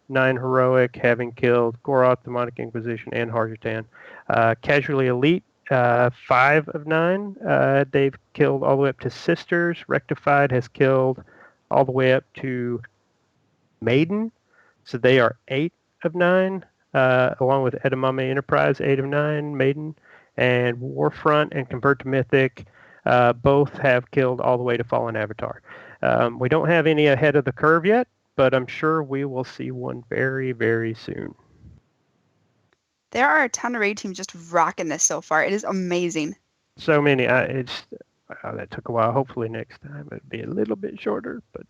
9 heroic, having killed Goroth, Demonic Inquisition, and Harjatan. Casually Elite, 5 of 9. They've killed all the way up to Sisters. Rectified has killed all the way up to Maiden. So they are 8 of 9, along with Edamame Enterprise, 8 of 9, Maiden. And Warfront and Convert to Mythic both have killed all the way to Fallen Avatar. We don't have any ahead of the curve yet, but I'm sure we will see one very, very soon. There are a ton of raid teams just rocking this so far. It is amazing. So many. That took a while. Hopefully next time it'll be a little bit shorter. But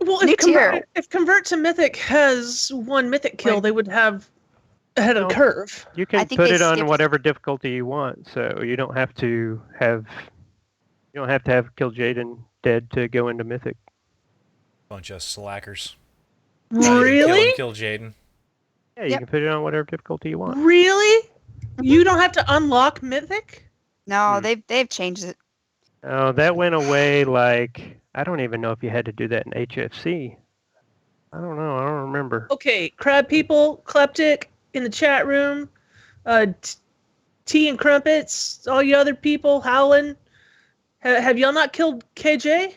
well, if Convert to Mythic has 1 Mythic kill, they would have ahead of the curve. You can put it on whatever difficulty you want, so you don't have to have Kill Jaden dead to go into Mythic. Bunch of slackers. Really? Kill Jaden. Yeah, you can put it on whatever difficulty you want. Really? You don't have to unlock Mythic? No, they've changed it. Oh, that went away. Like, I don't even know if you had to do that in HFC. I don't know. I don't remember. Okay, Crab People, Kleptic in the chat room, Tea and Crumpets, all you other people, Howlin'. Have y'all not killed KJ?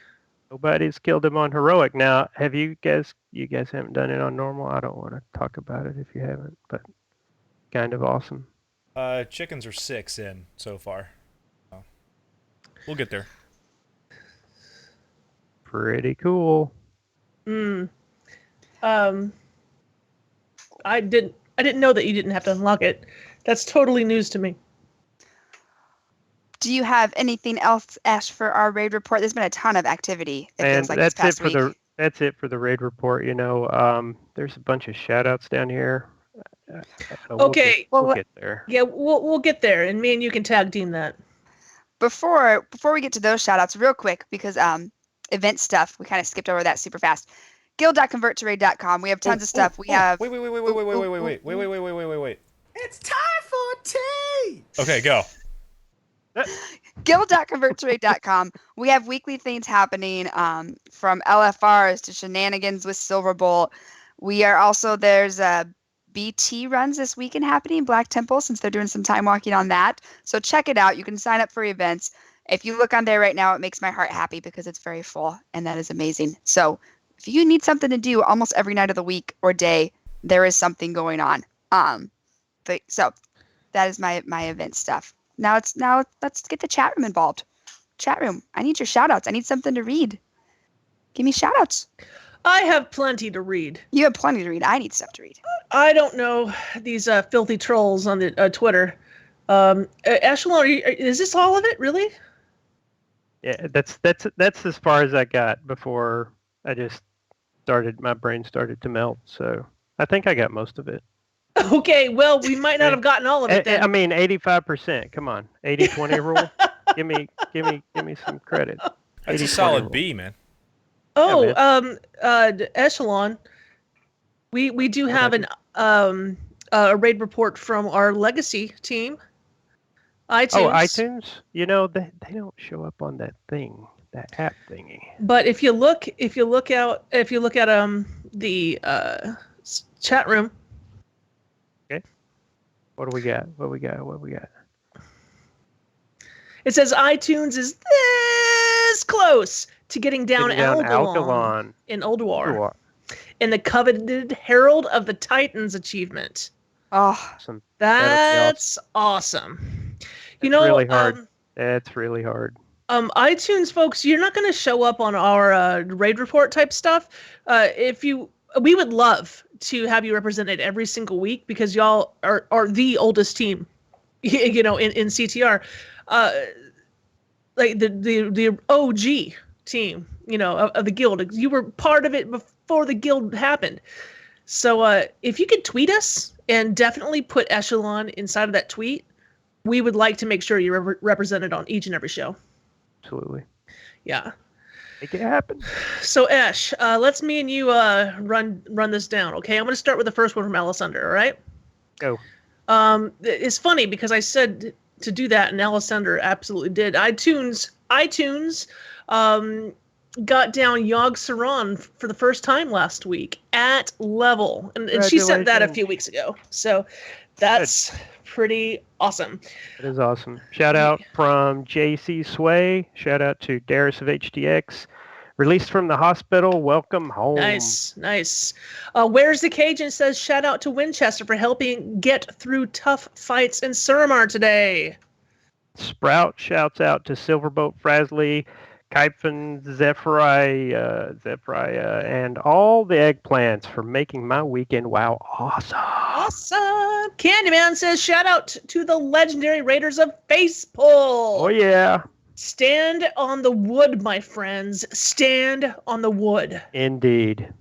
Nobody's killed him on heroic. Now, have you guys haven't done it on normal? I don't want to talk about it if you haven't, but kind of awesome. Chickens are 6 in so far. Oh. We'll get there. Pretty cool. I didn't know that you didn't have to unlock it. That's totally news to me. Do you have anything else, Ash, for our raid report? There's been a ton of activity. That's it for the raid report. You know, there's a bunch of shout-outs down here. Okay, we'll get there. Yeah, we'll get there, and me and you can tag team that. Before we get to those shout-outs, real quick, because event stuff, we kind of skipped over that super fast. Guild.converttoraid.com. We have tons of stuff. We have. Wait. It's time for tea. Okay, go. guild.convertraid.com. We have weekly things happening from LFRs to shenanigans with Silverbolt. We are also, there's BT runs this weekend happening, Black Temple, since they're doing some time walking on that. So check it out. You can sign up for events. If you look on there right now, it makes my heart happy because it's very full, and that is amazing. So if you need something to do almost every night of the week or day, there is something going on. So that is my event stuff. Now let's get the chat room involved. Chat room, I need your shout outs. I need something to read. Give me shout outs. I have plenty to read. You have plenty to read. I need stuff to read. I don't know these filthy trolls on the Twitter. Eshelon, is this all of it, really? Yeah, that's as far as I got before I just my brain started to melt. So I think I got most of it. Okay, well, we might not have gotten all of it then. I mean, 85%. Come on, 80-20 rule. give me some credit. That's a solid B, man. Oh, Eshelon, we do have a raid report from our legacy team. iTunes. Oh, iTunes. You know they don't show up on that thing, that app thingy. But if you look at the chat room. Okay. What do we got? What we got? It says iTunes is this close to getting down Algalon in Ulduar in the coveted Herald of the Titans achievement. Oh, that's awesome. You know, really hard. It's really hard. iTunes folks, you're not going to show up on our raid report type stuff. We would love to have you represented every single week because y'all are the oldest team, you know, in CTR. Like the OG team, you know, of the guild. You were part of it before the guild happened. So if you could tweet us and definitely put Eshelon inside of that tweet, we would like to make sure you're represented on each and every show. Absolutely. Yeah. Make it happen. So Esh, let's me and you run this down, okay? I'm going to start with the first one from Alessander, all right? Go. It's funny because I said to do that, and Alessander absolutely did. iTunes got down Yogg Saron for the first time last week at level, and she sent that a few weeks ago. So that's pretty awesome. It is awesome. Shout out from JC Sway. Shout out to Darius of HTX. Released from the hospital. Welcome home. Nice. Where's the Cajun says shout out to Winchester for helping get through tough fights in Suramar today. Sprout shouts out to Silverboat Frasley, Kyphen, Zephyria, and all the eggplants for making my weekend awesome. Awesome. Candyman says shout out to the legendary Raiders of Facepull. Oh yeah. Stand on the wood, my friends. Stand on the wood. Indeed.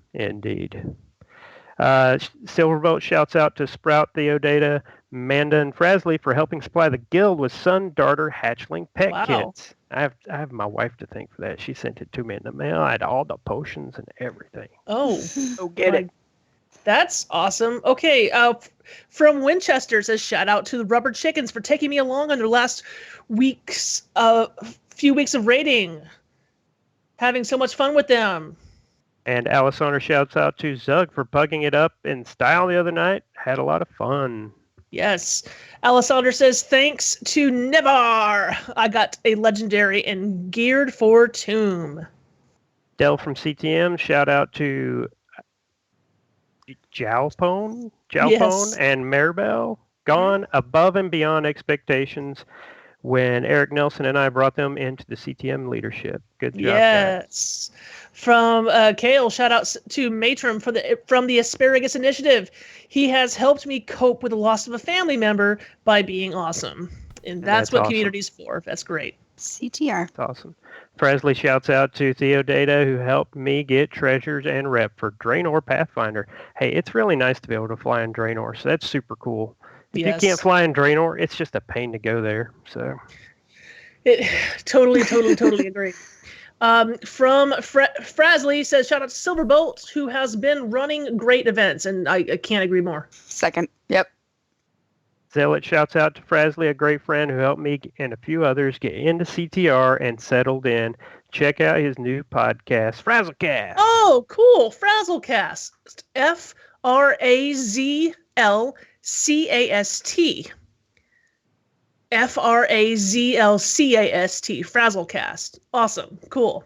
Silverboat shouts out to Sprout, Theodata, Manda, and Frasley for helping supply the guild with Sun Darter hatchling pet kits. I have my wife to thank for that. She sent it to me in the mail. I had all the potions and everything. Oh, go get it. That's awesome. Okay, from Winchester says shout out to the Rubber Chickens for taking me along on their last few weeks of raiding. Having so much fun with them. And Alessandra shouts out to Zug for pugging it up in style the other night. Had a lot of fun. Yes. Alessandra says, thanks to Nevar, I got a legendary and geared for Tomb. Del from CTM, shout out to Jalpone and Maribel. Gone above and beyond expectations when Eric Nelson and I brought them into the CTM leadership. Good job, yes. Guys. From Kale, shout out to Matron from the Asparagus Initiative. He has helped me cope with the loss of a family member by being awesome. And that's what awesome. Community's for. That's great. CTR. That's awesome. Presley shouts out to Theodata, who helped me get treasures and rep for Draenor Pathfinder. Hey, it's really nice to be able to fly in Draenor, so that's super cool. If you can't fly in Draenor, it's just a pain to go there. So, totally agree. From Frasley says, shout out to Silverbolt, who has been running great events, and I can't agree more. Second. Yep. Zealot shouts out to Frasley, a great friend who helped me and a few others get into CTR and settled in. Check out his new podcast, Frazzlecast. Oh, cool. Frazzlecast. F-R-A-Z-L-C-A-S-T. F-R-A-Z-L-C-A-S-T. Frazzlecast. Awesome. Cool.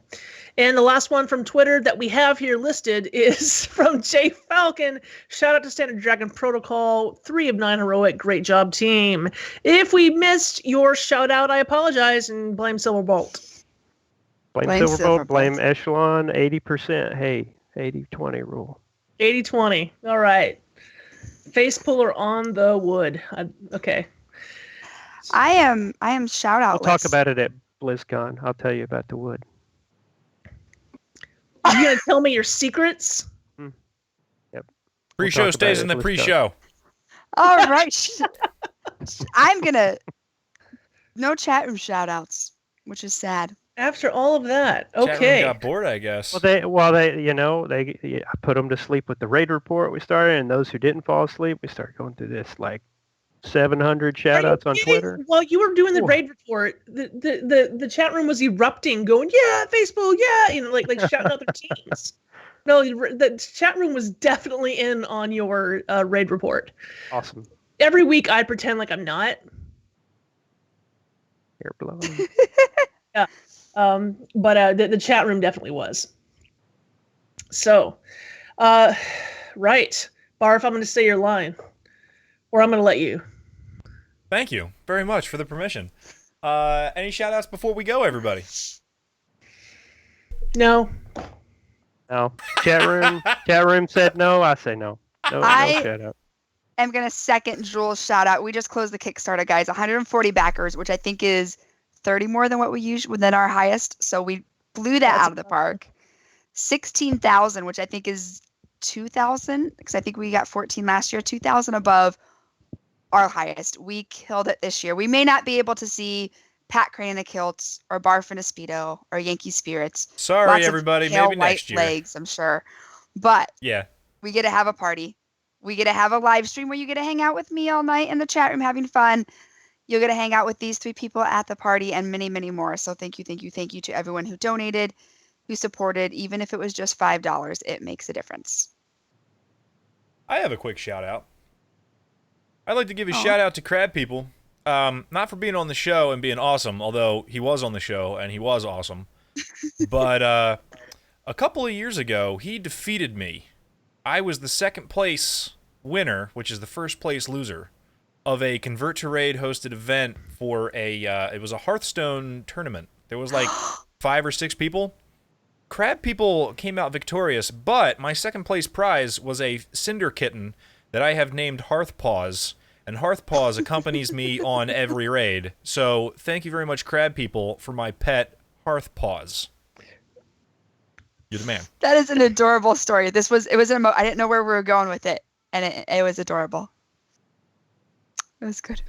And the last one from Twitter that we have here listed is from Jay Falcon. Shout out to Standard Dragon Protocol, 3 of 9 heroic. Great job, team. If we missed your shout out, I apologize and blame Silverbolt. Blame Silverbolt, blame Echelon, 80%. Hey, 80-20 rule. 80-20. All right. Face puller on the wood. Okay. I am shout out. We'll talk about it at BlizzCon. I'll tell you about the wood. Are you going to tell me your secrets? Yep. Pre-show stays in the pre-show. All right. I'm going to... No chat room shout outs, which is sad. After all of that. Okay. Chat room got bored, I guess. I put them to sleep with the raid report we started, and those who didn't fall asleep, we started going through this, 700 shout outs on Twitter. While you were doing the raid report, the chat room was erupting, going, yeah, Facebook, yeah, like shouting out their teams. No, the chat room was definitely in on your raid report. Awesome. Every week I pretend like I'm not. Hair blowing. Yeah. But the chat room definitely was. So, right. Barf, I'm going to say your line. Or I'm going to let you. Thank you very much for the permission. Any shout-outs before we go, everybody? No. No. Chat room said no. I say no. No shout-out. I'm going to second Jules' shout-out. We just closed the Kickstarter, guys. 140 backers, which I think is 30 more than what we usually than our highest. So we blew that out of the park. 16,000, which I think is 2,000, because I think we got 14 last year. 2,000 above our highest. We killed it this year. We may not be able to see Pat Crane in a kilt or Barf in a Speedo or Yankee Spirits. Sorry, Lots everybody. Of pale maybe white next year. Legs, I'm sure. But yeah, we get to have a party. We get to have a live stream where you get to hang out with me all night in the chat room having fun. You'll get to hang out with these 3 people at the party and many, many more. So thank you to everyone who donated, who supported. Even if it was just $5, it makes a difference. I have a quick shout-out. I'd like to give a shout-out to Krabpeople. Not for being on the show and being awesome, although he was on the show and he was awesome. But a couple of years ago, he defeated me. I was the second place winner, which is the first place loser, of a Convert to Raid hosted event for it was a Hearthstone tournament. There was 5 or 6 people. Krabpeople came out victorious, but my second place prize was a Cinder Kitten that I have named Hearthpaws, and Hearthpaws accompanies me on every raid. So thank you very much, Krabpeople, for my pet Hearthpaws. You're the man. That is an adorable story. I didn't know where we were going with it, and it was adorable. It was good.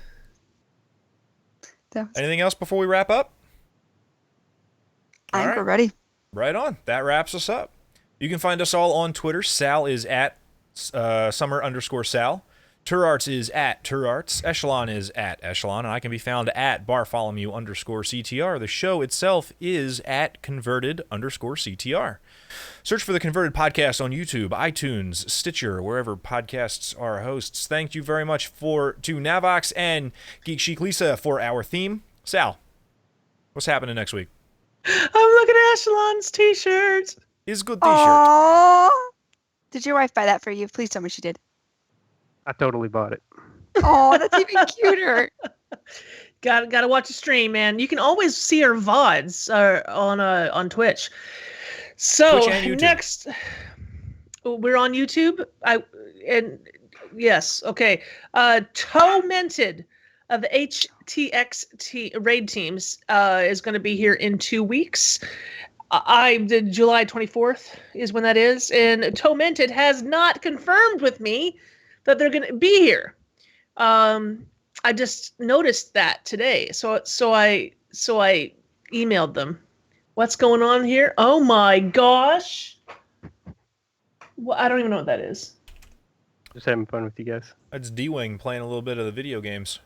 Anything else before we wrap up? I think we're ready. Right on. That wraps us up. You can find us all on Twitter. Sal is at summer_Sal. Turarts is at Turarts. Eshelon is at Eshelon. And I can be found at Barfolomew_CTR. The show itself is at Converted_CTR. Search for the Converted Podcast on YouTube, iTunes, Stitcher, wherever podcasts are hosts. Thank you very much to Navox and Geek Chic Lisa for our theme. Sal, what's happening next week? I'm looking at Echelon's t-shirt. It's a good t-shirt. Aww. Did your wife buy that for you? Please tell me she did. I totally bought it. Oh, that's even cuter. Gotta watch the stream, man. You can always see our VODs on Twitch. So Twitch and YouTube. Next, we're on YouTube. Yes, okay. Tormented of the HTX raid teams is going to be here in 2 weeks. July 24th is when that is, and Tormented has not confirmed with me that they're going to be here. I just noticed that today, so I emailed them. What's going on here? Oh my gosh! Well, I don't even know what that is. Just having fun with you guys. That's D-Wing playing a little bit of the video games.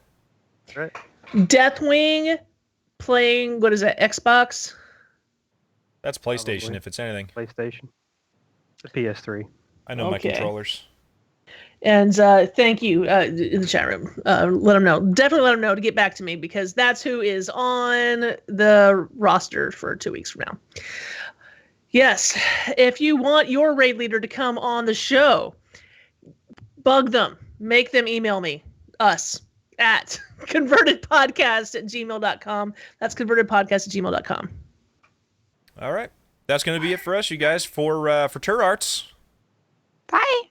Right. Deathwing playing, what is that, Xbox? That's PlayStation, Probably. if it's anything. PlayStation. The PS3. I know my Okay. controllers. And thank you in the chat room. Let them know. Definitely let them know to get back to me because that's who is on the roster for 2 weeks from now. Yes, if you want your raid leader to come on the show, bug them. Make them email us at convertedpodcast@gmail.com. That's convertedpodcast@gmail.com. All right. That's going to be it for us, you guys, for Turarts, Bye.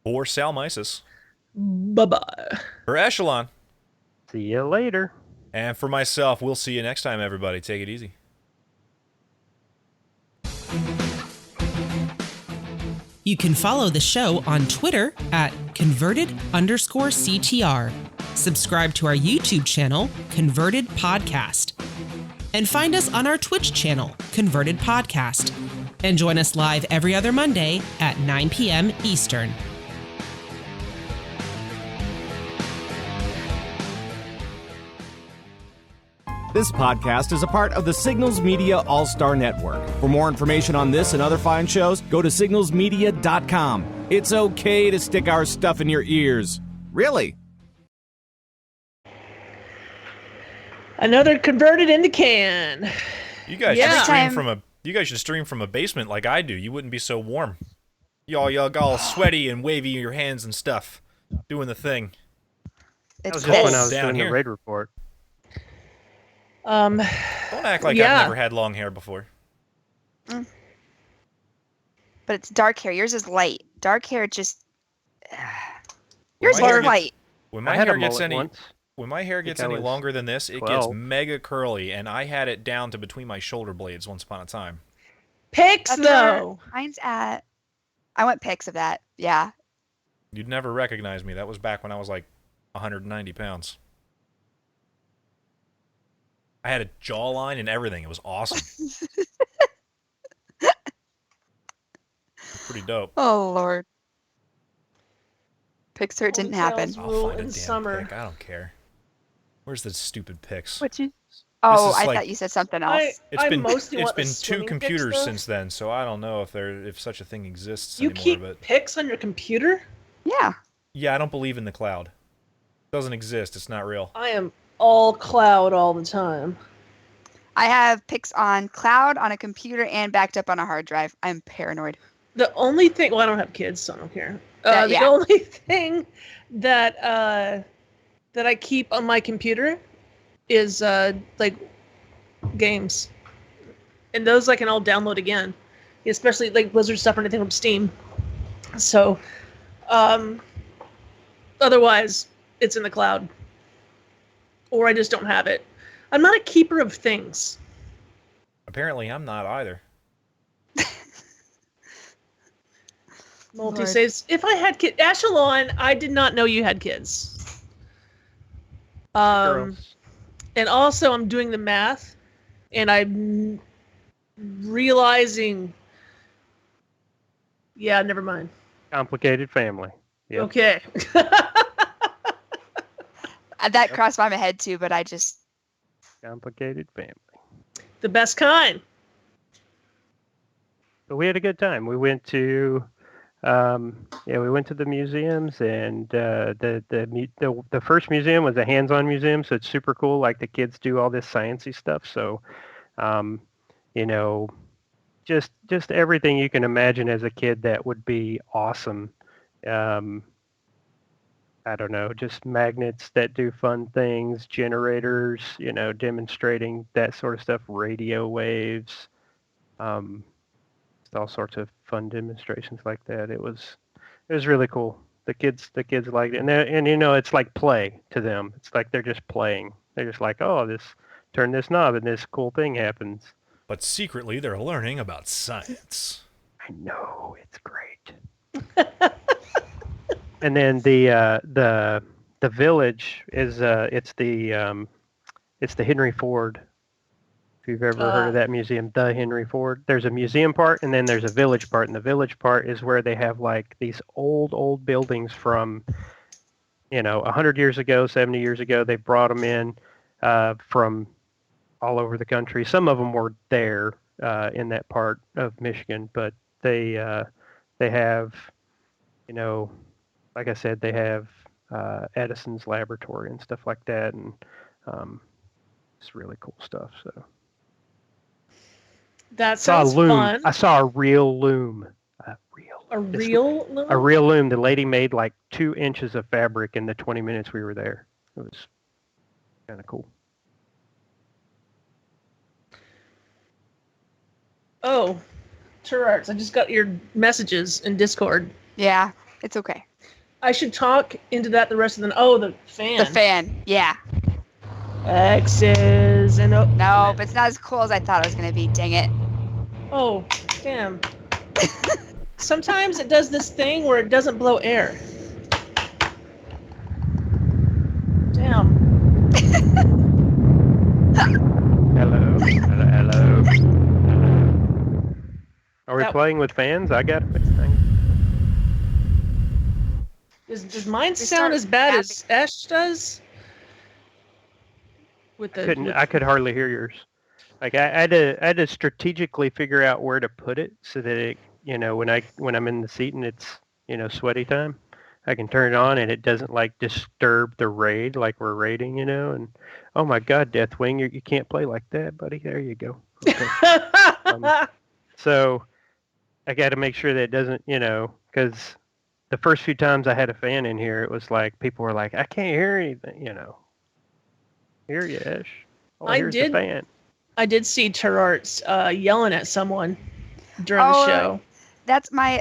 for Salmisis, Bye-bye. for Eshelon, See you later. and for myself. We'll see you next time, everybody. Take it easy. You can follow the show on Twitter at converted_CTR. Subscribe to our YouTube channel, Converted Podcast. And find us on our Twitch channel, Converted Podcast. And join us live every other Monday at 9 p.m. Eastern. This podcast is a part of the Signals Media All-Star Network. For more information on this and other fine shows, go to signalsmedia.com. It's okay to stick our stuff in your ears. Really? Another converted in the can. You guys Yeah. should stream Every from a. You guys should stream from a basement like I do. You wouldn't be so warm. Y'all got all sweaty and wavy your hands and stuff, doing the thing. That It's was just when I cold. was Down doing here. the raid report. Don't act like Yeah. I've never had long hair before. But it's dark hair. Yours is light. Dark hair just. Yours my hair is gets- light. When I my had hair a gets mullet any once. when my hair gets I any was longer than this, it 12. gets mega curly, and I had it down to between my shoulder blades once upon a time. Pics, That's though. where mine's at. I want pics of that. Yeah. You'd never recognize me. That was back when I was like 190 pounds. I had a jawline and everything. It was awesome. Pretty dope. Oh, Lord. Pics where it didn't happen. Ponytails. I'll Rule find a in damn summer. pic. I don't care. Where's the stupid pics? What you? Oh, is I like- thought you said something else. It's I been mostly it's want the been two swimming pics, computers though. since then, so I don't know if such a thing exists You anymore. keep But pics on your computer? Yeah. yeah, I don't believe in the cloud. It doesn't exist. It's not real. I am all cloud all the time. I have pics on cloud, on a computer, and backed up on a hard drive. I'm paranoid. The only thing, well, I don't have kids, so I don't care. The Yeah. only thing that that I keep on my computer is like games, and those I can all download again, especially like Blizzard stuff or anything from Steam. So, otherwise, it's in the cloud, or I just don't have it. I'm not a keeper of things. Apparently, I'm not either. Multi-saves. If I had kids, Eshelon, I did not know you had kids. Girls. And also I'm doing the math, and I'm realizing. Yeah, never mind. Complicated family. Yep. Okay. That crossed by my head too, but I just. Complicated family. The best kind. But we had a good time. We went to, we went to the museums, and the first museum was a hands-on museum, so it's super cool. Like the kids do all this sciencey stuff. So, just everything you can imagine as a kid that would be awesome. I don't know, just magnets that do fun things, generators, demonstrating that sort of stuff, radio waves. All sorts of fun demonstrations like that. It was really cool. The kids liked it, and it's like play to them. It's like they're just playing. They're just like, oh, turn this knob and this cool thing happens. But secretly, they're learning about science. I know, it's great. And then the village is it's the Henry Ford If you've ever heard of that museum, the Henry Ford, there's a museum part and then there's a village part. And the village part is where they have like these old buildings from, 100 years ago, 70 years ago. They brought them in from all over the country. Some of them were there in that part of Michigan, but they have, like I said, they have Edison's laboratory and stuff like that. And it's really cool stuff. So. That sounds fun. I saw a real loom. A real loom? A real loom. The lady made like 2 inches of fabric in the 20 minutes we were there. It was kind of cool. Oh, Turarts, I just got your messages in Discord. Yeah, it's okay. I should talk into that the rest of the... Oh, the fan. The fan, yeah. X's and... No, but it's not as cool as I thought it was going to be. Dang it. Oh, damn. Sometimes it does this thing where it doesn't blow air. Damn. Hello. Are we playing with fans? I got it. Does mine sound as bad as Ash does? I could hardly hear yours. Like I had to strategically figure out where to put it so that it, when I'm in the seat and it's, sweaty time, I can turn it on and it doesn't like disturb the raid like we're raiding, and oh my God, Deathwing, you can't play like that, buddy. There you go. Okay. So I got to make sure that it doesn't, because the first few times I had a fan in here, it was like people were like, I can't hear anything, Hear you, Ash. Oh, here's the fan. I did see Turarts yelling at someone during the show.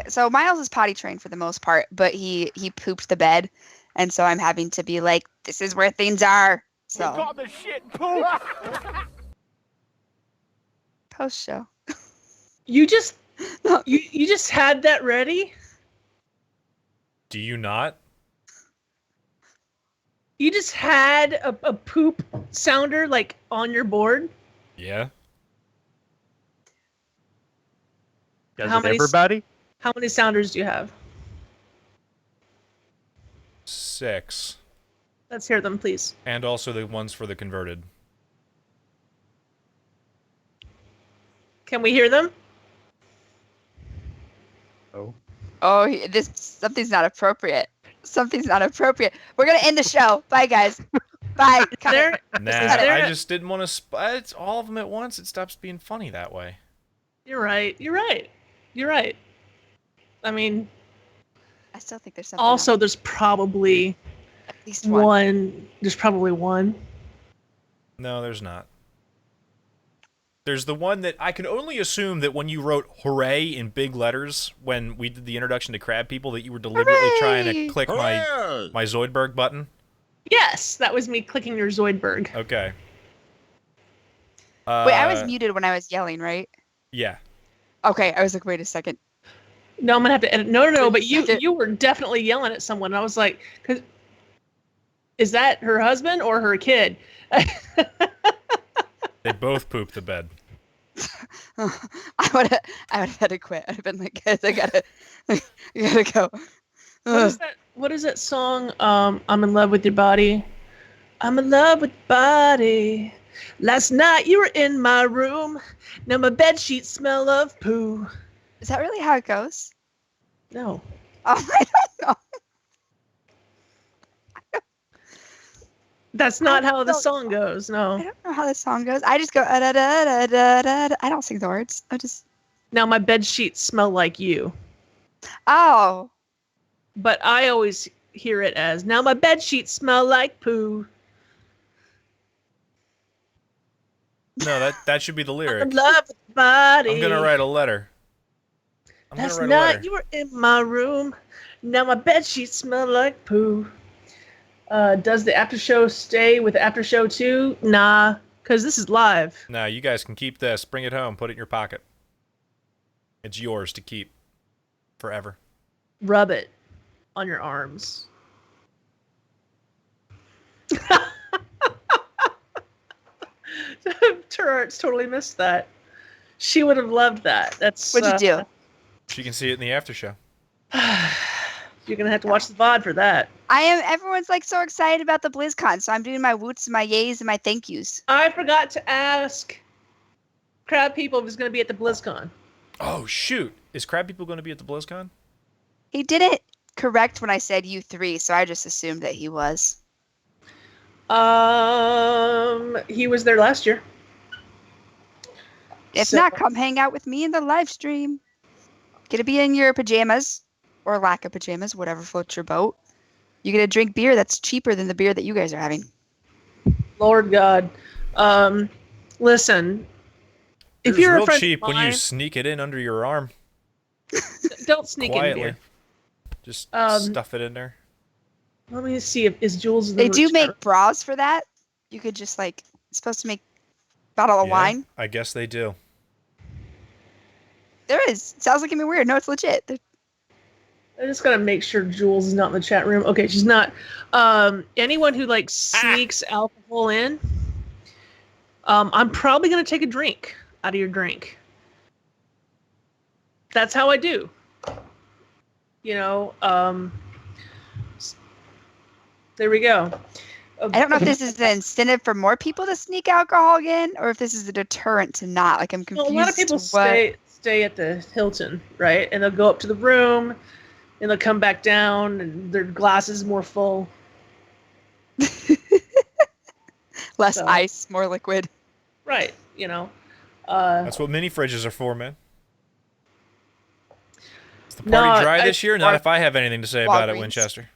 So Miles is potty trained for the most part, but he pooped the bed, and so I'm having to be like, this is where things are. So You got the shit poop. Post show. You just you just had that ready? Do you not? You just had a poop sounder like on your board? Yeah. Everybody? How many sounders do you have? 6. Let's hear them, please. And also the ones for the converted. Can we hear them? Oh. Oh, something's not appropriate. Something's not appropriate. We're gonna end the show. Bye, guys. Bye. I just didn't want to. It's all of them at once. It stops being funny that way. You're right. I mean, I still think there's something. Also, there's probably at least one. There's probably one. No, there's not. There's the one that I can only assume that when you wrote "hooray" in big letters when we did the introduction to Krabpeople, that you were deliberately trying to click my Zoidberg button. Yes, that was me clicking your Zoidberg. Okay. Wait, I was muted when I was yelling, right? Yeah. Okay, I was like, wait a second. No, I'm gonna have to edit. No, but you were definitely yelling at someone. I was like, is that her husband or her kid? They both pooped the bed. I would have had to quit. I'd have been like, guys, I gotta go. What is that song? I'm in love with your body. I'm in love with your body. Last night you were in my room. Now my bed sheets smell of poo. Is that really how it goes? No. Oh, I don't know. That's not how the song goes. No. I don't know how the song goes. I just go da da da da da. I don't sing the words. I just. Now my bed sheets smell like you. Oh. But I always hear it as, now my bed sheets smell like poo. No, that should be the lyric. I'm in love with your body. I'm gonna write a letter. Last night you were in my room. Now my bed sheets smell like poo. Does the after show stay with the after show too? Nah, because this is live. Nah, you guys can keep this. Bring it home. Put it in your pocket. It's yours to keep forever. Rub it on your arms. Turarts totally missed that. She would have loved that. That's What'd you do? She can see it in the after show. You're gonna have to watch the VOD for that. Everyone's like so excited about the BlizzCon, so I'm doing my woots and my yays and my thank yous. I forgot to ask Krabpeople if he's gonna be at the BlizzCon. Oh shoot! Is Krabpeople going to be at the BlizzCon? He didn't correct when I said U3, so I just assumed that he was. He was there last year. If not, come hang out with me in the live stream. Get to be in your pajamas, or lack of pajamas, whatever floats your boat. You get to drink beer that's cheaper than the beer that you guys are having. Lord God. Listen. If you're real a friend cheap of mine, when you sneak it in under your arm. don't sneak Quietly. in beer. Just stuff it in there. Let me see if is Jules in the They do chat. make bras for that. You could just it's supposed to make a bottle of wine. I guess they do. There is. Sounds like it'd be weird. No, it's legit. I just gotta make sure Jules is not in the chat room. Okay, she's not. Anyone who sneaks alcohol in, I'm probably gonna take a drink out of your drink. That's how I do. You know. There we go. I don't know if this is an incentive for more people to sneak alcohol in, or if this is a deterrent to not. I'm confused. Well, a lot of people stay at the Hilton, right? And they'll go up to the room, and they'll come back down, and their glass is more full. Less ice, more liquid. Right, you know. That's what mini fridges are for, man. Is the party dry this year? Not if I have anything to say about it, Winchester.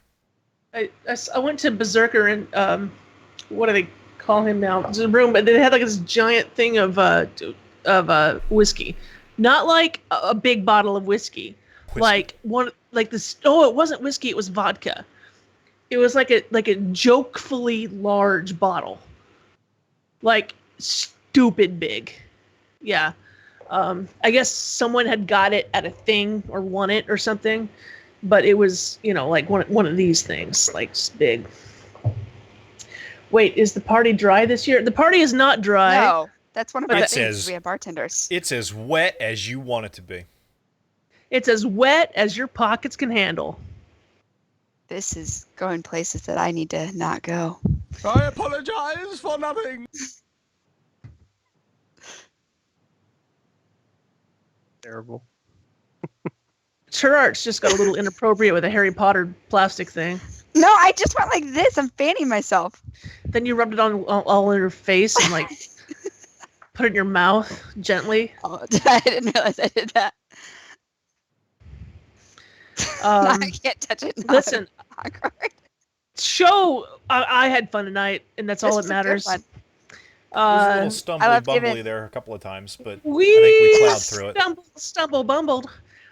I went to Berserker and what do they call him now? It's a room, but they had this giant thing of whiskey, not like a big bottle of whiskey. Like this. Oh, it wasn't whiskey; it was vodka. It was like a jokefully large bottle, like stupid big. Yeah. I guess someone had got it at a thing or won it or something. But it was, like one of these things, like big. Wait, is the party dry this year? The party is not dry. No, that's one of our things. We have bartenders. It's as wet as you want it to be. It's as wet as your pockets can handle. This is going places that I need to not go. I apologize for nothing. Terrible. Turarts just got a little inappropriate with a Harry Potter plastic thing. No, I just went like this. I'm fanning myself. Then you rubbed it on all in your face and put it in your mouth gently. Oh, I didn't realize I did that. I can't touch it. No, Listen, I had fun tonight, and that's all that matters. There's a little bumbly there a couple of times, but I think we plowed through it. Stumble, bumbled.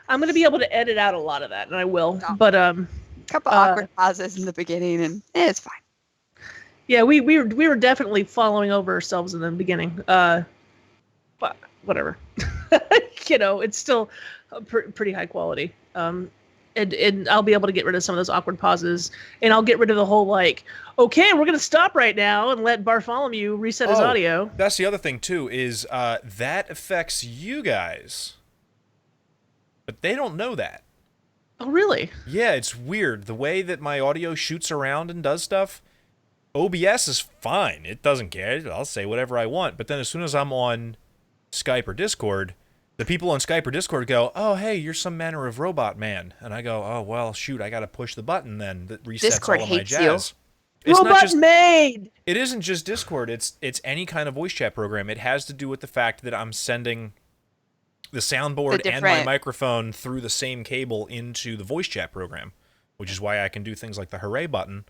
I'm gonna be able to edit out a lot of that, and I will. No. But couple awkward pauses in the beginning, and it's fine. Yeah, we were definitely following over ourselves in the beginning. But whatever. It's still pretty high quality. And I'll be able to get rid of some of those awkward pauses, and I'll get rid of the whole okay, we're gonna stop right now and let Barfolomew reset his audio. That's the other thing too, is that affects you guys. But they don't know that. Oh, really? Yeah, it's weird. The way that my audio shoots around and does stuff, OBS is fine. It doesn't care. I'll say whatever I want. But then as soon as I'm on Skype or Discord, the people on Skype or Discord go, oh, hey, you're some manner of robot man. And I go, oh, well, shoot, I got to push the button then that resets Discord all of my hates jazz. you. It's robot made! It isn't just Discord. It's any kind of voice chat program. It has to do with the fact that I'm sending the soundboard and my microphone through the same cable into the voice chat program, which is why I can do things like the hooray button.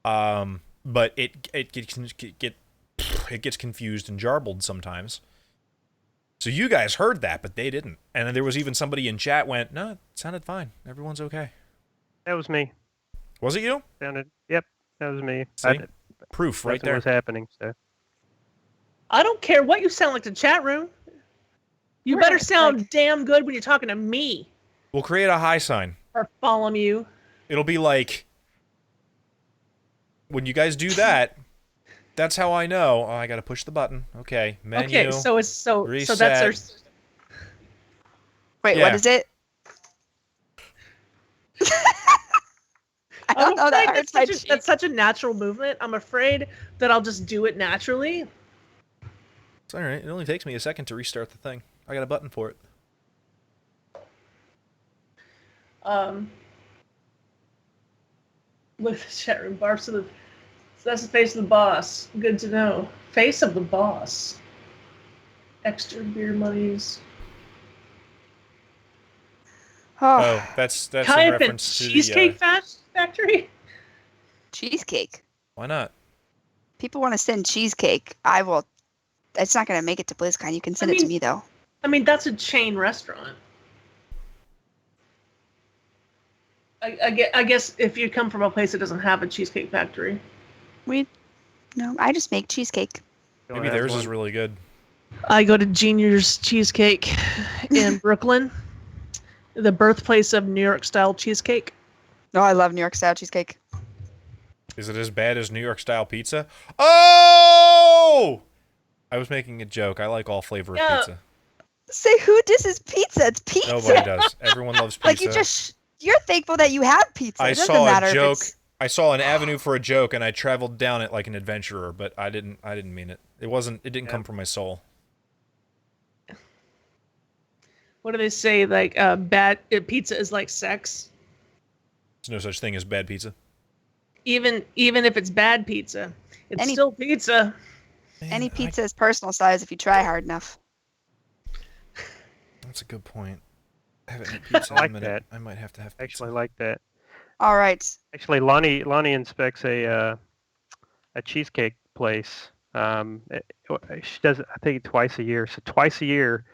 But it gets confused and jarbled sometimes. So you guys heard that, but they didn't. And then there was even somebody in chat went, no, it sounded fine. Everyone's okay. That was me. Was it you? Yep, that was me. See? Proof right there. What was happening, so. I don't care what you sound like the chat room. You better sound damn good when you're talking to me. We'll create a high sign. Or follow you. It'll be like, when you guys do that, That's how I know. Oh, I gotta push the button. Okay, menu. Okay, so it's so reset. that's our. Wait, Yeah. what is it? I don't know. That hurts my cheek. That's such a natural movement. I'm afraid that I'll just do it naturally. It's all right. It only takes me a second to restart the thing. I got a button for it. Look at the chat room. Barf's so that's the face of the boss. Good to know. Face of the boss. Extra beer monies. Oh, that's in Kayapan reference to Cheesecake the. Factory. Cheesecake. Why not? People want to send cheesecake. I will. It's not going to make it to BlizzCon. You can send it to me, though. I mean, that's a chain restaurant. I guess if you come from a place that doesn't have a Cheesecake Factory. No, I just make cheesecake. Maybe theirs is really good. I go to Junior's Cheesecake in Brooklyn, the birthplace of New York style cheesecake. No, I love New York style cheesecake. Is it as bad as New York style pizza? Oh! I was making a joke. I like all flavor of pizza. Say who disses pizza? It's pizza. Nobody does. Everyone loves pizza. Like you're thankful that you have pizza. I It doesn't saw matter a if joke. it's- I saw an avenue for a joke, and I traveled down it like an adventurer. But I didn't mean it. It didn't come from my soul. What do they say? Like pizza is like sex. There's no such thing as bad pizza. Even if it's bad pizza, it's still pizza. Any pizza is personal size if you try hard enough. That's a good point. I haven't had pizza I like in a minute. that. I might have to have pizza. Actually, like that. All right. Actually, Lonnie inspects a cheesecake place. She does it, I think, twice a year. So twice a year,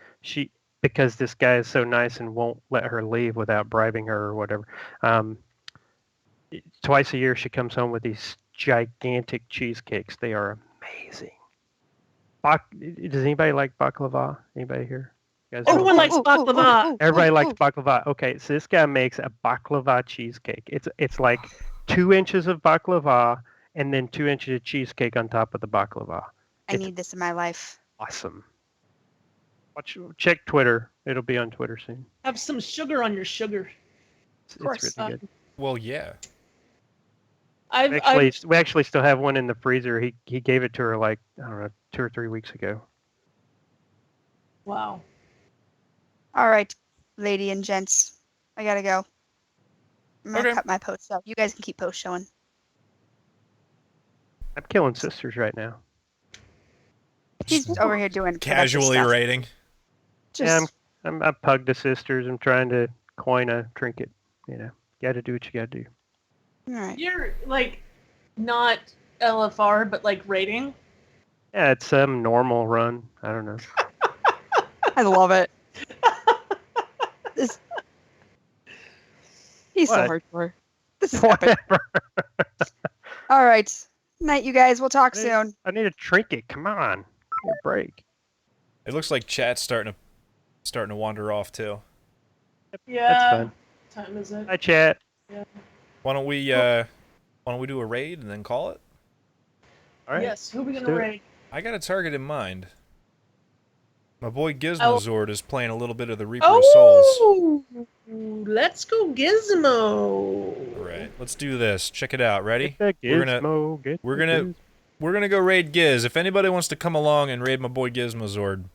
because this guy is so nice and won't let her leave without bribing her or whatever. Twice a year, she comes home with these gigantic cheesecakes. They are amazing. Does anybody like baklava? Anybody here? You guys know Everyone likes baklava. Everybody likes baklava. Okay, so this guy makes a baklava cheesecake. It's like 2 inches of baklava and then 2 inches of cheesecake on top of the baklava. I need this in my life. Awesome. Check Twitter. It'll be on Twitter soon. Have some sugar on your sugar. It's really good. Well, yeah. We actually still have one in the freezer. He gave it to her like, I don't know, 2 or 3 weeks ago. Wow. All right, lady and gents. I gotta go. I'm gonna cut my post up. You guys can keep post showing. I'm killing sisters right now. He's over here doing Casually stuff. raiding. Yeah, I pugged the sisters. I'm trying to coin a trinket. You know, gotta do what you gotta do. All right. You're like not LFR, but like raiding. Yeah, it's some normal run. I don't know. I love it. He's so What? hardcore. This is epic. Whatever. All right. Night, you guys. We'll talk soon. I need a trinket. Come on. Give me a break. It looks like chat's starting to wander off too. Yeah. That's fine. What time is it? Hi, chat. Yeah. Why don't we do a raid and then call it? All right. Yes. Who are we Let's gonna do it. raid? I got a target in mind. My boy Gizmozord is playing a little bit of the Reaper of Souls. Oh, let's go Gizmo. All right, let's do this. Check it out. Ready? Get the We're gizmo, We're gonna go raid Giz. If anybody wants to come along and raid my boy Gizmozord,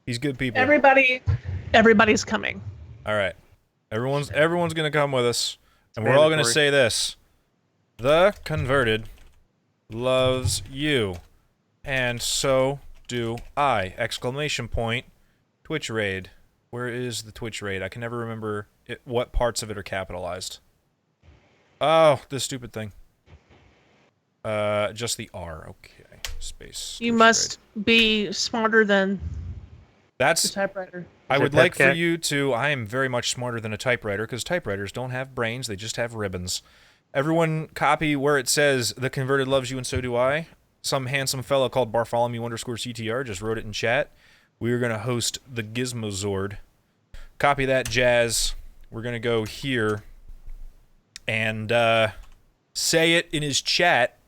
he's good people. Everybody's coming. All right, everyone's gonna come with us, and we're all gonna say this: the converted loves you, and so do I! Exclamation point. Twitch raid. Where is the Twitch raid? I can never remember what parts of it are capitalized. Oh, this stupid thing. Just the R. Okay. Space. You Twitch must be smarter than That's the typewriter. I would like for you to... I am very much smarter than a typewriter, because typewriters don't have brains, they just have ribbons. Everyone copy where it says, the converted loves you and so do I. Some handsome fellow called Barfolomew _CTR just wrote it in chat. We are going to host the Gizmozord. Copy that, Jazz. We're going to go here and say it in his chat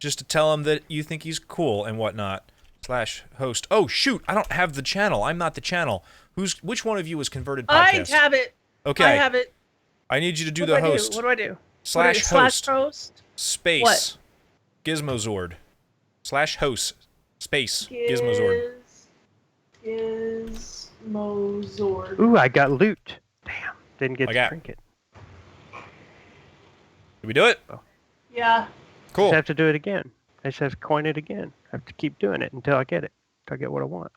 just to tell him that you think he's cool and whatnot. /host. Oh shoot! I don't have the channel. I'm not the channel. Which one of you is Converted Podcast? I have it. Okay. I have it. I need you to do What the do I host. do? What do I do? /host. Space. What? Gizmozord. /host. Space. Gizmozord. Gizmozord. Ooh, I got loot. Damn, didn't get the trinket. Did we do it? Yeah. Cool. I just have to do it again. I just have to coin it again. I have to keep doing it until I get it. Until I get what I want.